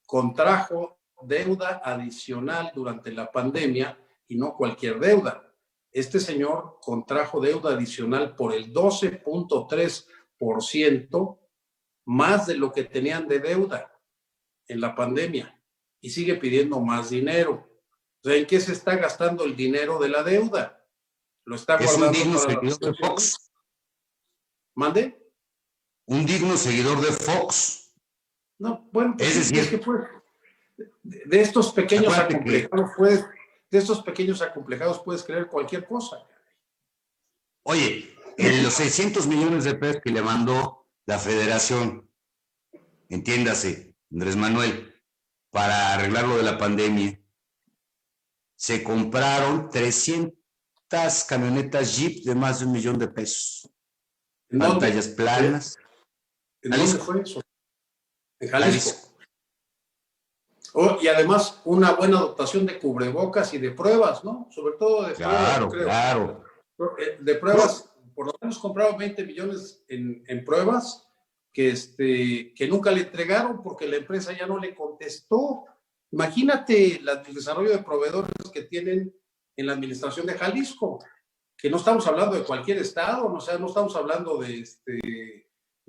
contrajo deuda adicional durante la pandemia, y no cualquier deuda. Este señor contrajo deuda adicional por el 12.3%, más de lo que tenían de deuda en la pandemia, y sigue pidiendo más dinero. O sea, ¿en qué se está gastando el dinero de la deuda? Lo está guardando. Es un digno seguidor de Fox. ¿Mande? Un digno seguidor de Fox. No, bueno, pues es decir, que pues, de estos pequeños acomplejados puedes creer cualquier cosa. Oye, los 600 millones de pesos que le mandó la Federación, entiéndase, Andrés Manuel, para arreglar lo de la pandemia, se compraron 300 camionetas Jeep de más de $1 millón. Pantallas planas. ¿En dónde fue eso? En Jalisco. Oh, y además una buena dotación de cubrebocas y de pruebas, ¿no? Sobre todo de pruebas, creo. Claro. De pruebas, por lo menos compraron 20 millones en pruebas que nunca le entregaron porque la empresa ya no le contestó. Imagínate el desarrollo de proveedores que tienen en la administración de Jalisco, que no estamos hablando de cualquier estado, o sea, no estamos hablando de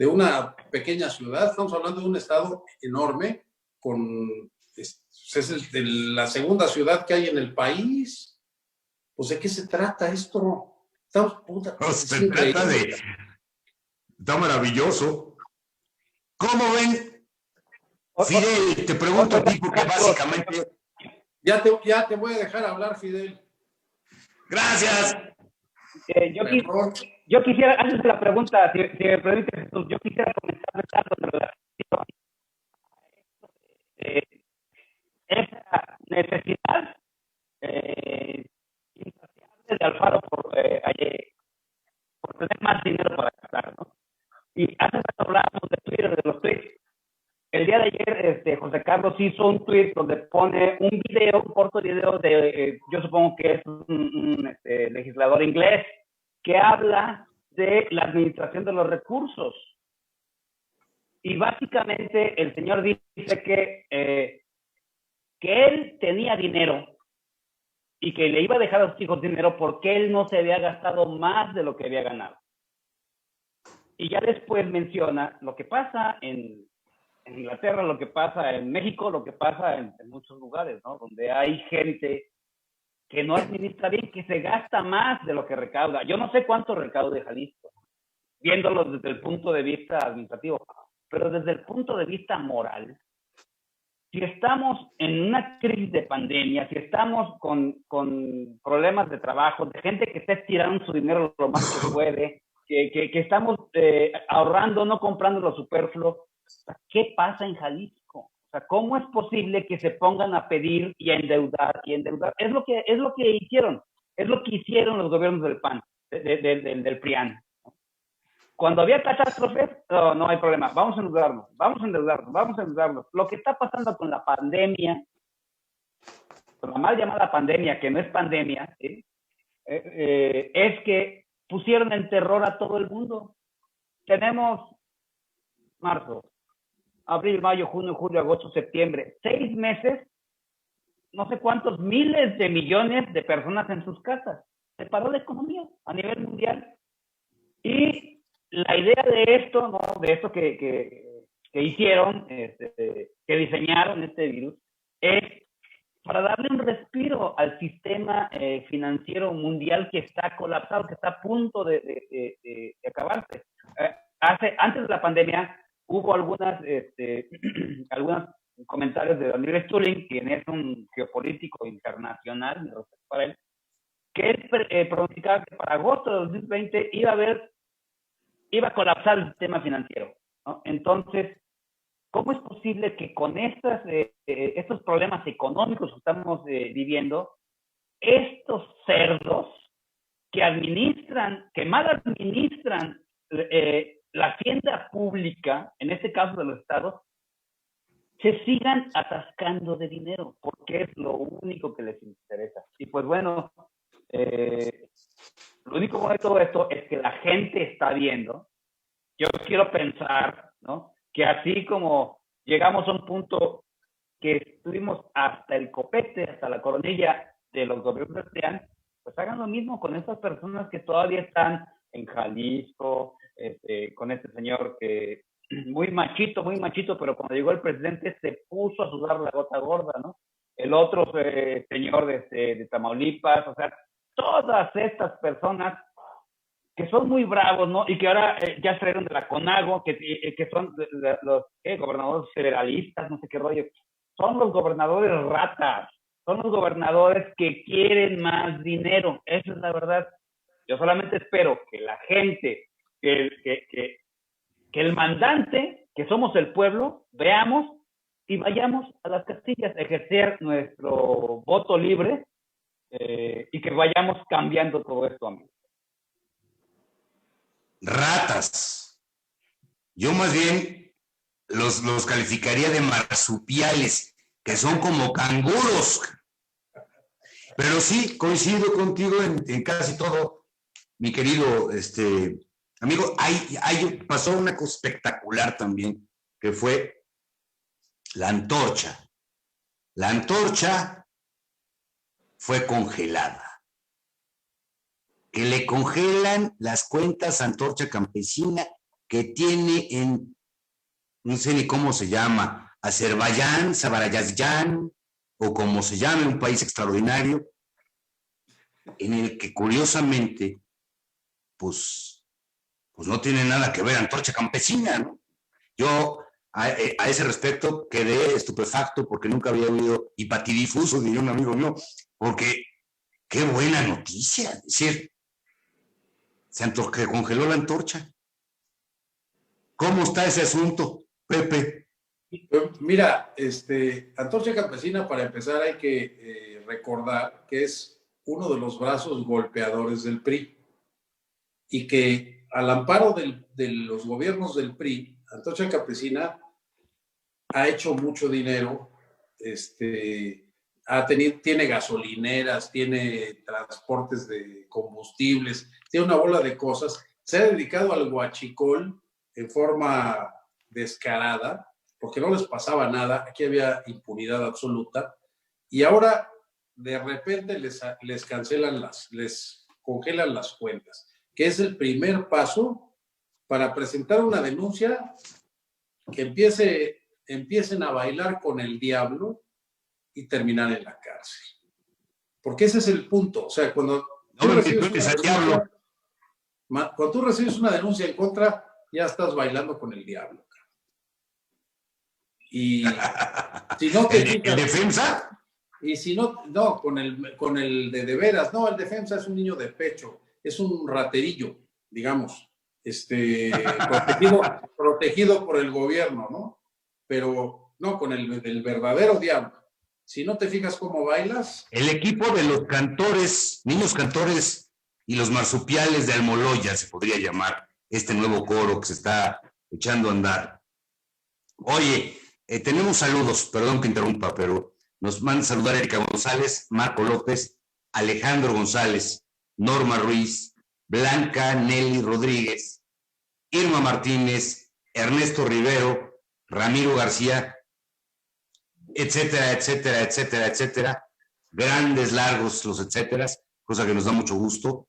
una pequeña ciudad, estamos hablando de un estado enorme, es la segunda ciudad que hay en el país. Pues, ¿de qué se trata esto? Se trata de... Está maravilloso. ¿Cómo ven? Fidel, te pregunto a ti porque básicamente... Ya te voy a dejar hablar, Fidel. Gracias. Yo quisiera, antes de la pregunta, si me permite, Jesús, yo quisiera comentar algo en relación esa necesidad insaciable de Alfaro por tener más dinero para gastar, ¿no? Y antes hablábamos de Twitter, de los tweets. El día de ayer, José Carlos hizo un tweet donde pone un corto video de, yo supongo que es un legislador inglés, que habla de la administración de los recursos. Y básicamente el señor dice que él tenía dinero y que le iba a dejar a sus hijos dinero porque él no se había gastado más de lo que había ganado. Y ya después menciona lo que pasa en Inglaterra, lo que pasa en México, lo que pasa en muchos lugares, ¿no? Donde hay gente que no administra bien, que se gasta más de lo que recauda. Yo no sé cuánto recauda Jalisco, viéndolo desde el punto de vista administrativo, pero desde el punto de vista moral, si estamos en una crisis de pandemia, si estamos con problemas de trabajo, de gente que está estirando su dinero lo más que puede, que estamos ahorrando, no comprando lo superfluo, ¿qué pasa en Jalisco? O sea, ¿cómo es posible que se pongan a pedir y a endeudar y endeudar? Es lo que hicieron, es lo que hicieron los gobiernos del PAN, del PRIAN. Cuando había catástrofes, no hay problema, vamos a endeudarnos. Lo que está pasando con la pandemia, con la mal llamada pandemia, que no es pandemia, ¿sí? Es que pusieron en terror a todo el mundo. Tenemos marzo, abril, mayo, junio, julio, agosto, septiembre, 6 meses, no sé cuántos miles de millones de personas en sus casas. Se paró la economía a nivel mundial. Y la idea de esto, ¿no? De esto que hicieron, que diseñaron este virus, es para darle un respiro al sistema financiero mundial que está colapsado, que está a punto de acabarse. Antes de la pandemia hubo algunos comentarios de Daniel Stulin, quien es un geopolítico internacional, me respeto para él, que él pronosticaba que para agosto de 2020 iba a colapsar el sistema financiero, ¿no? Entonces, ¿cómo es posible que con estos problemas económicos que estamos viviendo, estos cerdos que mal administran la hacienda pública, en este caso de los estados, se sigan atascando de dinero? Porque es lo único que les interesa. Y pues bueno, lo único bueno de todo esto es que la gente está viendo. Yo quiero pensar, ¿no?, que así como llegamos a un punto que estuvimos hasta el copete, hasta la coronilla de los gobiernos del PRIAN, pues hagan lo mismo con estas personas que todavía están en Jalisco, con este señor que muy machito, pero cuando llegó el presidente se puso a sudar la gota gorda, ¿no? El otro señor de Tamaulipas, o sea, todas estas personas que son muy bravos, ¿no? Y que ahora ya salieron de la CONAGO, que son los gobernadores federalistas, no sé qué rollo. Son los gobernadores ratas, son los gobernadores que quieren más dinero. Esa es la verdad. Yo solamente espero que la gente, que el mandante, que somos el pueblo, veamos y vayamos a las castillas a ejercer nuestro voto libre y que vayamos cambiando todo esto, amigos. Ratas. Yo más bien los calificaría de marsupiales, que son como canguros. Pero sí, coincido contigo en casi todo, mi querido amigo. Pasó una cosa espectacular también, que fue la antorcha. La antorcha fue congelada. Que le congelan las cuentas a Antorcha Campesina, que tiene no sé ni cómo se llama, Azerbaiyán, Zabarayazán, o como se llame, un país extraordinario, en el que curiosamente, pues no tiene nada que ver Antorcha Campesina, ¿no? Yo a ese respecto quedé estupefacto porque nunca había oído, y patidifuso, diría un amigo mío, porque qué buena noticia, es decir, se congeló la antorcha. ¿Cómo está ese asunto, Pepe? Mira, Antorcha Campesina, para empezar, hay que recordar que es uno de los brazos golpeadores del PRI y que al amparo de los gobiernos del PRI, Antorcha Campesina ha hecho mucho dinero, tiene gasolineras, tiene transportes de combustibles, tiene una bola de cosas. Se ha dedicado al huachicol en forma descarada, porque no les pasaba nada, aquí había impunidad absoluta, y ahora de repente les cancelan les congelan las cuentas, que es el primer paso para presentar una denuncia que empiecen a bailar con el diablo y terminar en la cárcel. Porque ese es el punto. O sea, cuando tú recibes una denuncia en contra, ya estás bailando con el diablo. Y si no te ¿El defensa? Y si no, con el de veras, no, el defensa es un niño de pecho, es un raterillo, digamos, protegido por el gobierno, ¿no? Pero no, con el verdadero diablo. Si no te fijas cómo bailas. El equipo de los cantores, niños cantores y los marsupiales de Almoloya, se podría llamar este nuevo coro que se está echando a andar. Oye, tenemos saludos, perdón que interrumpa, pero nos manda saludar Erika González, Marco López, Alejandro González, Norma Ruiz, Blanca Nelly Rodríguez, Irma Martínez, Ernesto Rivero, Ramiro García, etcétera, etcétera, etcétera, etcétera. Grandes, largos los etcéteras, cosa que nos da mucho gusto.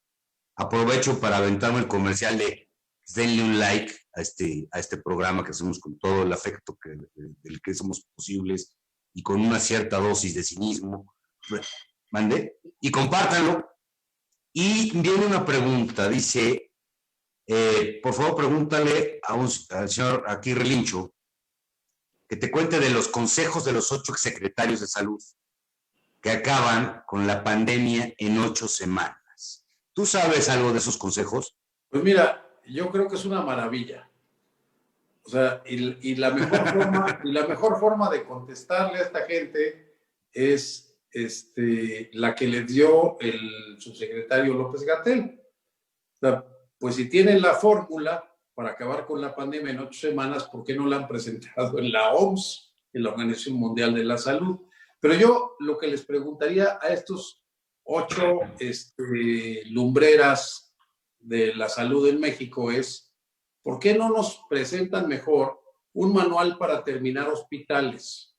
Aprovecho para aventarme el comercial de denle un like a este programa que hacemos con todo el afecto del que somos posibles y con una cierta dosis de cinismo. ¿Mande? Y compártanlo. Y viene una pregunta, dice, por favor pregúntale al señor aquí Relincho que te cuente de los consejos de los 8 secretarios de salud que acaban con la pandemia en 8 semanas. ¿Tú sabes algo de esos consejos? Pues mira, yo creo que es una maravilla. O sea, y la mejor forma de contestarle a esta gente es la que les dio el subsecretario López-Gatell. O sea, pues si tienen la fórmula para acabar con la pandemia en 8 semanas, ¿por qué no la han presentado en la OMS, en la Organización Mundial de la Salud? Pero yo lo que les preguntaría a estos 8 lumbreras de la salud en México es, ¿por qué no nos presentan mejor un manual para terminar hospitales?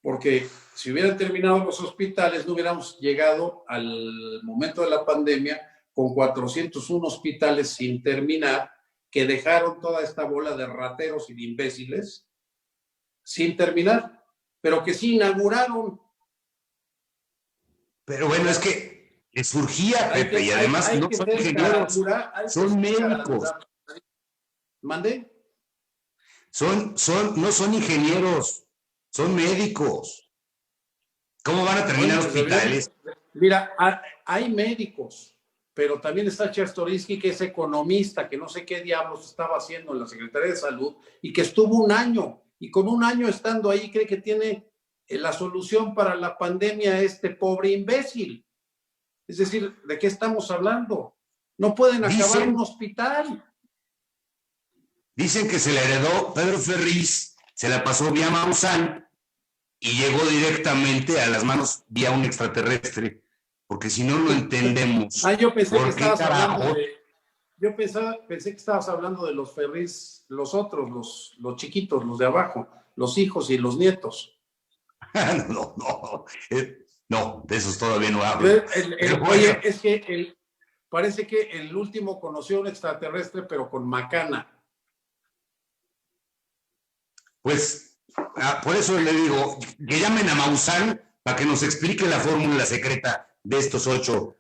Porque si hubieran terminado los hospitales, no hubiéramos llegado al momento de la pandemia con 401 hospitales sin terminar, que dejaron toda esta bola de rateros y de imbéciles sin terminar, pero que sí inauguraron. Pero bueno, es que surgía, Pepe, y además no son ingenieros, son médicos. ¿Mande? No son ingenieros, son médicos. ¿Cómo van a terminar hospitales? Mira, hay médicos, pero también está Chertorinsky, que es economista, que no sé qué diablos estaba haciendo en la Secretaría de Salud y que estuvo un año, y con un año estando ahí cree que tiene la solución para la pandemia este pobre imbécil. Es decir, ¿de qué estamos hablando? No pueden acabar un hospital. Dicen que se le heredó Pedro Ferriz, se la pasó vía Maussan y llegó directamente a las manos vía un extraterrestre. Porque si no lo entendemos. Yo pensé que estabas hablando pensé que estabas hablando de los Ferriz, los otros, los chiquitos, los de abajo, los hijos y los nietos. No, de esos todavía no hablo. Oye, es que parece que el último conoció un extraterrestre, pero con macana. Pues, por eso le digo, que llamen a Maussan para que nos explique la fórmula secreta de estos 8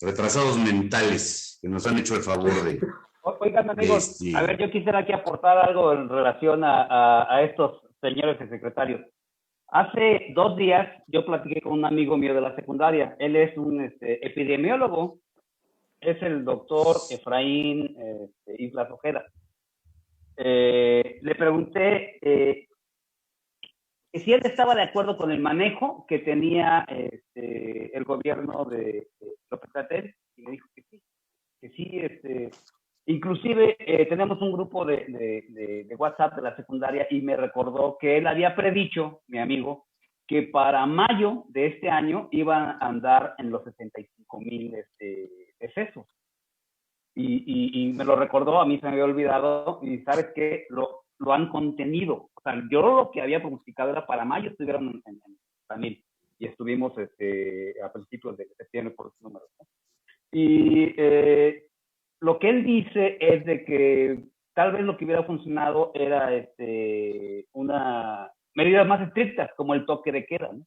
retrasados mentales que nos han hecho el favor de... Oigan, amigos, a ver, yo quisiera aquí aportar algo en relación a estos señores secretarios. Hace 2 días yo platiqué con un amigo mío de la secundaria. Él es un epidemiólogo, es el doctor Efraín Islas Ojeda. Le pregunté si él estaba de acuerdo con el manejo que tenía el gobierno de López-Gatell, y me dijo que sí, inclusive tenemos un grupo de WhatsApp de la secundaria y me recordó que él había predicho, mi amigo, que para mayo de este año iban a andar en los 65,000 decesos. Y me lo recordó, a mí se me había olvidado, y ¿sabes qué? Lo han contenido. O sea, yo lo que había pronosticado era para mayo estuvieron en 30,000. y estuvimos a principios de septiembre por los números, ¿no? Y lo que él dice es de que tal vez lo que hubiera funcionado era una medidas más estrictas, como el toque de queda, ¿no?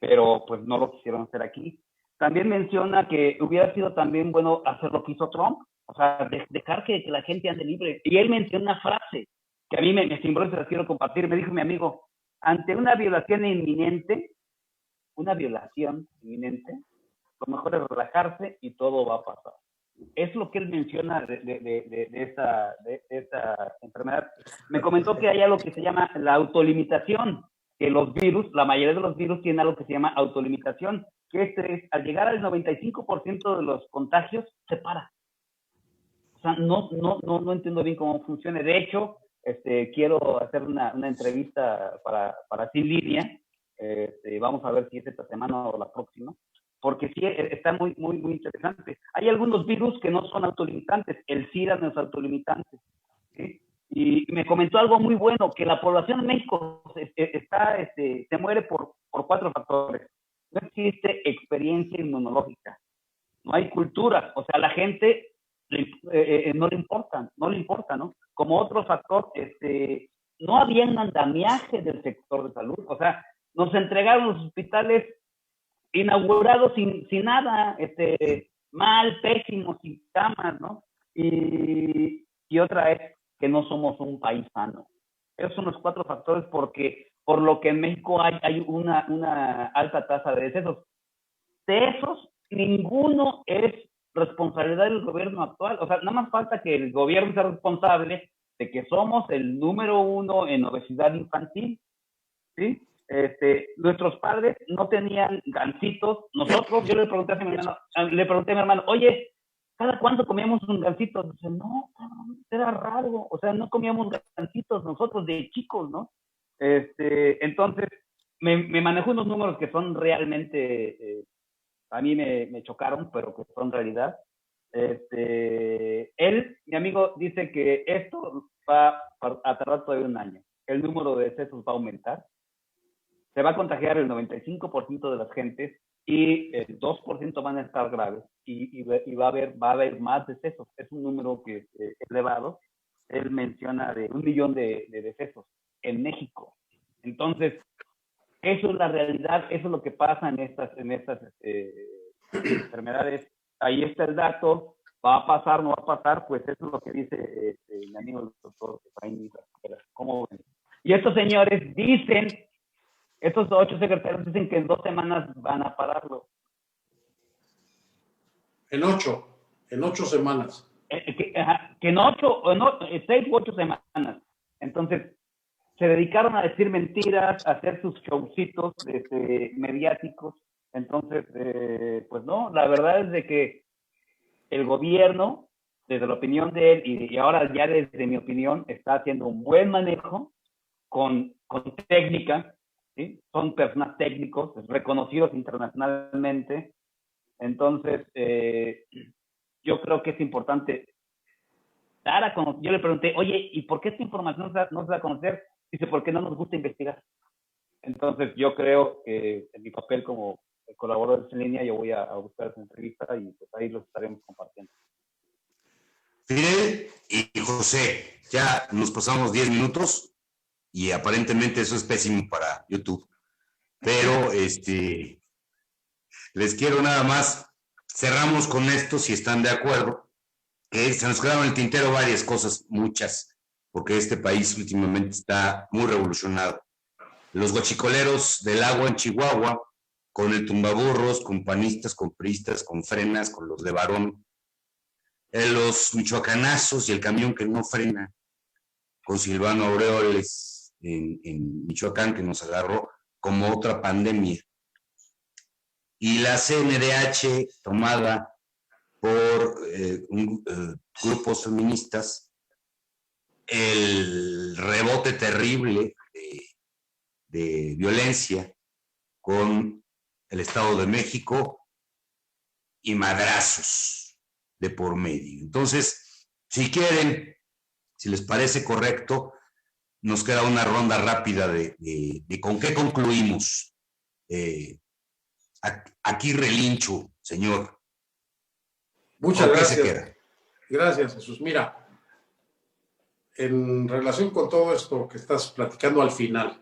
Pero pues no lo quisieron hacer aquí. También menciona que hubiera sido también bueno hacer lo que hizo Trump, o sea, dejar que la gente ande libre. Y él menciona una frase que a mí me simbró y se la quiero compartir. Me dijo mi amigo, ante una violación inminente, lo mejor es relajarse y todo va a pasar. Es lo que él menciona de esta enfermedad. Me comentó que hay algo que se llama la autolimitación, que los virus, la mayoría de los virus tienen algo que se llama autolimitación, que es, al llegar al 95% de los contagios, se para. O sea, no entiendo bien cómo funciona. De hecho, quiero hacer una entrevista para Sin Línea. Vamos a ver si es esta semana o la próxima, porque sí está muy interesante. Hay algunos virus que no son autolimitantes. El SIDA no es autolimitante, ¿sí? Y me comentó algo muy bueno, que la población en México se muere por 4 factores. No existe experiencia inmunológica, no hay cultura, o sea, la gente no le importa, ¿no? Como otro factor, no había un andamiaje del sector de salud, o sea, nos entregaron los hospitales inaugurados sin nada, mal, pésimo, sin camas, ¿no? Y otra es que no somos un país sano. Esos son los 4 factores por lo que en México hay una alta tasa de decesos. De esos, ninguno es responsabilidad del gobierno actual. O sea, nada más falta que el gobierno sea responsable de que somos el número 1 en obesidad infantil, ¿sí? Nuestros padres no tenían gancitos. Nosotros, yo le pregunté a mi hermano, oye, ¿cada cuánto comíamos un gansito? Dice, no, era raro, o sea, no comíamos gancitos nosotros de chicos, ¿no? Entonces, me manejó unos números que son realmente, a mí me chocaron, pero que son realidad. Mi amigo, dice que esto va a tardar todavía un año. El número de decesos va a aumentar. Se va a contagiar el 95% de las gentes y el 2% van a estar graves y va a haber más decesos. Es un número que es elevado. Él menciona de 1 millón de decesos en México. Entonces, eso es la realidad, eso es lo que pasa en estas enfermedades. Ahí está el dato. ¿Va a pasar, no va a pasar? Pues eso es lo que dice mi amigo el doctor Efraín. ¿Cómo ven? Y estos señores dicen, estos 8 secretarios dicen que en 2 semanas van a pararlo. En 8 semanas. Que en 6 u 8 semanas. Entonces, se dedicaron a decir mentiras, a hacer sus showcitos mediáticos. Entonces, pues no, la verdad es de que el gobierno, desde la opinión de él, y ahora ya desde mi opinión, está haciendo un buen manejo con técnica, ¿sí? Son personas técnicos, reconocidos internacionalmente. Entonces, yo creo que es importante dar a conocer. Yo le pregunté, oye, ¿y por qué esta información no se da a conocer? Dice, porque no nos gusta investigar. Entonces, yo creo que en mi papel como colaborador en línea, yo voy a buscar esa entrevista y pues ahí lo estaremos compartiendo. Fidel y José, ya nos pasamos 10 minutos y aparentemente eso es pésimo para YouTube. Pero les quiero nada más, cerramos con esto, si están de acuerdo, que se nos quedaron en el tintero varias cosas, muchas, porque este país últimamente está muy revolucionado. Los guachicoleros del agua en Chihuahua, con el tumbaburros, con panistas, con priistas, con frenas, con los de varón, los michoacanazos y el camión que no frena, con Silvano Aureoles en Michoacán, que nos agarró como otra pandemia. Y la CNDH tomada por grupos feministas, el rebote terrible de violencia con el Estado de México y madrazos de por medio. Entonces, si quieren, si les parece correcto, nos queda una ronda rápida de con qué concluimos aquí relincho, señor. Muchas gracias. gracias. Gracias, Jesús. Mira, en relación con todo esto que estás platicando al final,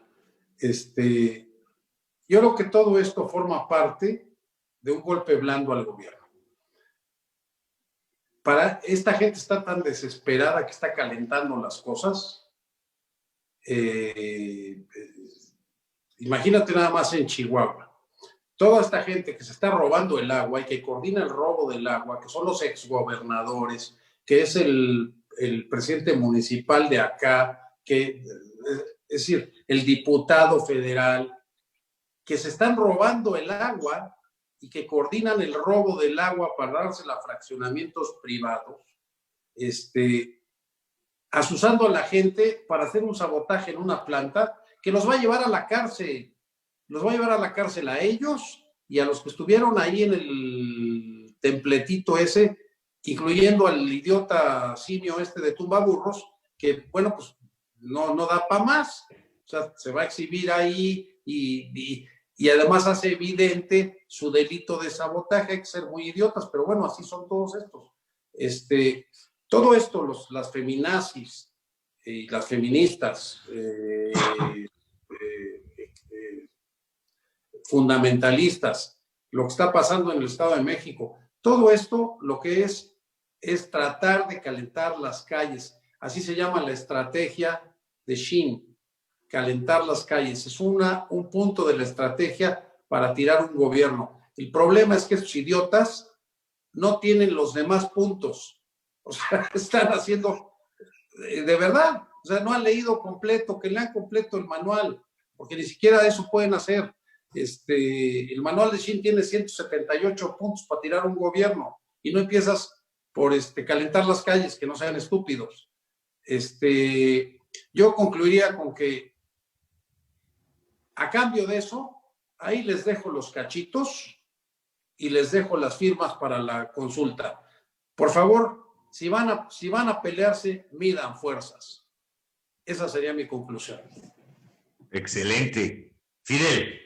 yo creo que todo esto forma parte de un golpe blando al gobierno. Esta gente está tan desesperada que está calentando las cosas. Imagínate nada más en Chihuahua. Toda esta gente que se está robando el agua y que coordina el robo del agua, que son los exgobernadores, que es el presidente municipal de acá, es decir, el diputado federal, que se están robando el agua y que coordinan el robo del agua para dársela a fraccionamientos privados, asusando a la gente para hacer un sabotaje en una planta que los va a llevar a la cárcel. Los va a llevar a la cárcel a ellos y a los que estuvieron ahí en el templetito ese, incluyendo al idiota simio de tumbaburros, que, bueno, pues no da para más. O sea, se va a exhibir ahí y además hace evidente su delito de sabotaje. Hay que ser muy idiotas, pero bueno, así son todos estos. Todo esto, las feminazis y las feministas, fundamentalistas, lo que está pasando en el Estado de México, todo esto lo que es tratar de calentar las calles. Así se llama la estrategia de Shin, calentar las calles. Es un punto de la estrategia para tirar un gobierno. El problema es que estos idiotas no tienen los demás puntos. O sea, están haciendo, de verdad, o sea, no han leído completo, que lean completo el manual, porque ni siquiera eso pueden hacer. El manual de Shin tiene 178 puntos para tirar un gobierno y no empiezas por calentar las calles, que no sean estúpidos. Yo concluiría con que a cambio de eso, ahí les dejo los cachitos y les dejo las firmas para la consulta. Por favor, si van a pelearse, midan fuerzas. Esa sería mi conclusión. Excelente. Fidel.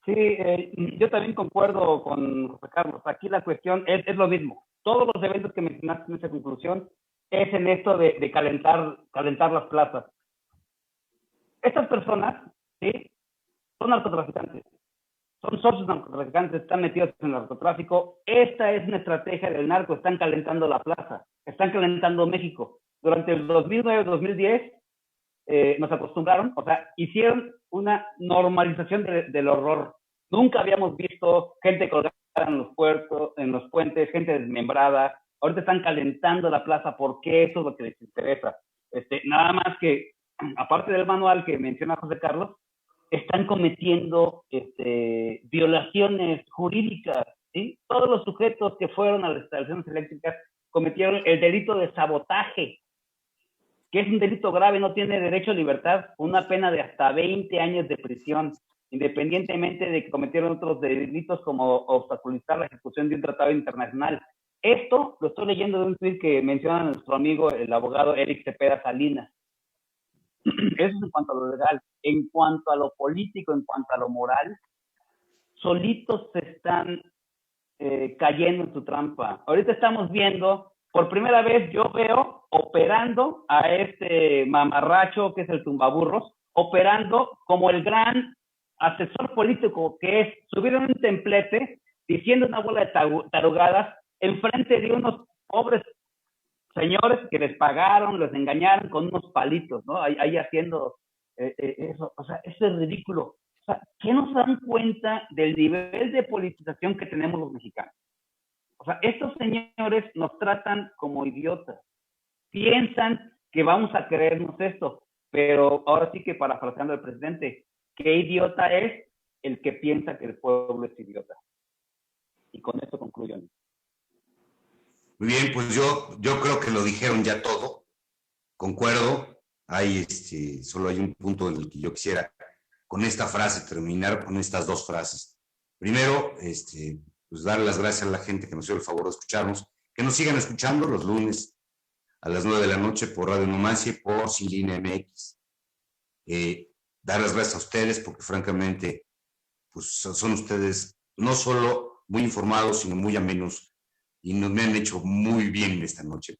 Sí, yo también concuerdo con José Carlos. Aquí la cuestión es lo mismo. Todos los eventos que mencionaste en esa conclusión es en esto de calentar las plazas. Estas personas, ¿sí?, son narcotraficantes. Son socios narcotraficantes, están metidos en el narcotráfico. Esta es una estrategia del narco. Están calentando la plaza. Están calentando México. Durante el 2009-2010 nos acostumbraron, o sea, hicieron una normalización del horror. Nunca habíamos visto gente colgada en los puentes, gente desmembrada. Ahorita están calentando la plaza porque eso es lo que les interesa. Nada más que, aparte del manual que menciona José Carlos, están cometiendo violaciones jurídicas, ¿sí? Todos los sujetos que fueron a las instalaciones eléctricas cometieron el delito de sabotaje, que es un delito grave, no tiene derecho a libertad, una pena de hasta 20 años de prisión, independientemente de que cometieron otros delitos como obstaculizar la ejecución de un tratado internacional. Esto lo estoy leyendo de un tweet que menciona nuestro amigo, el abogado Eric Cepeda Salinas. Eso es en cuanto a lo legal. En cuanto a lo político, en cuanto a lo moral, solitos se están cayendo en su trampa. Ahorita estamos viendo, por primera vez yo veo operando a mamarracho que es el tumbaburros, operando como el gran asesor político que es, subieron un templete diciendo una bola de tarugadas enfrente de unos pobres señores que les pagaron, los engañaron con unos palitos, ¿no? Ahí haciendo eso. O sea, eso es ridículo. O sea, ¿qué nos dan cuenta del nivel de politización que tenemos los mexicanos? O sea, estos señores nos tratan como idiotas. Piensan que vamos a creernos esto, pero ahora sí que parafraseando al presidente, ¿qué idiota es el que piensa que el pueblo es idiota? Y con esto concluyo. Muy bien, pues yo creo que lo dijeron ya todo. Concuerdo. Solo hay un punto en el que yo quisiera con esta frase terminar, con estas dos frases. Primero, pues dar las gracias a la gente que nos dio el favor de escucharnos, que nos sigan escuchando los lunes a las 9 de la noche por Radio Numancia y por Sin Línea MX. dar las gracias a ustedes porque francamente pues son ustedes no solo muy informados, sino muy amenos y me han hecho muy bien esta noche.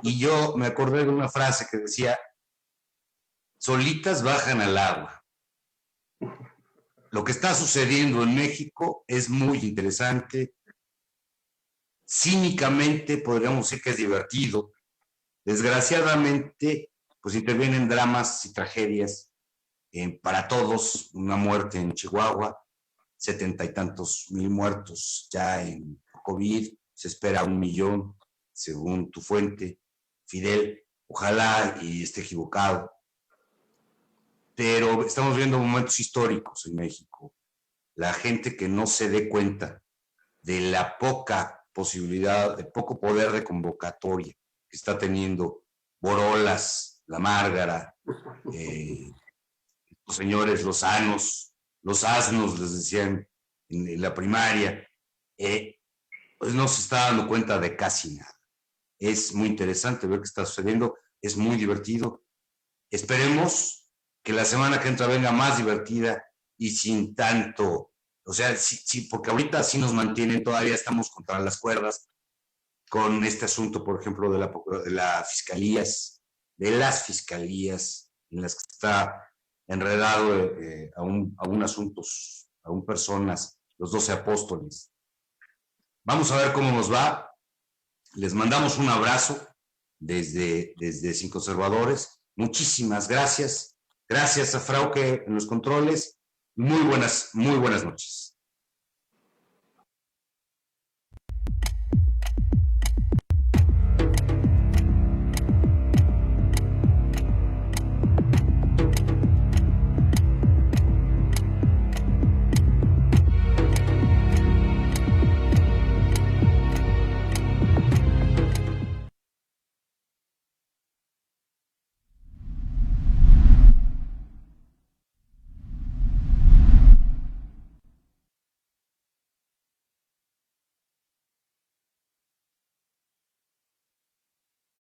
Y yo me acordé de una frase que decía, solitas bajan al agua. Lo que está sucediendo en México es muy interesante. Cínicamente podríamos decir que es divertido. Desgraciadamente, pues intervienen dramas y tragedias para todos. Una muerte en Chihuahua, 70 y tantos mil muertos ya en COVID, se espera 1 millón, según tu fuente, Fidel. Ojalá y esté equivocado. Pero estamos viendo momentos históricos en México. La gente que no se dé cuenta de la poca posibilidad, de poco poder de convocatoria que está teniendo Borolas, La Márgara, los señores Lozanos, los asnos, les decían en la primaria, pues no se está dando cuenta de casi nada. Es muy interesante ver qué está sucediendo, es muy divertido. Esperemos que la semana que entra venga más divertida y sin tanto, o sea, sí, porque ahorita sí nos mantienen, todavía estamos contra las cuerdas con este asunto, por ejemplo, de las fiscalías en las que está enredado aún asuntos, aún personas, los 12 apóstoles. Vamos a ver cómo nos va. Les mandamos un abrazo desde Sin Conservadores. Muchísimas gracias. Gracias a Frauke en los controles. Muy buenas noches.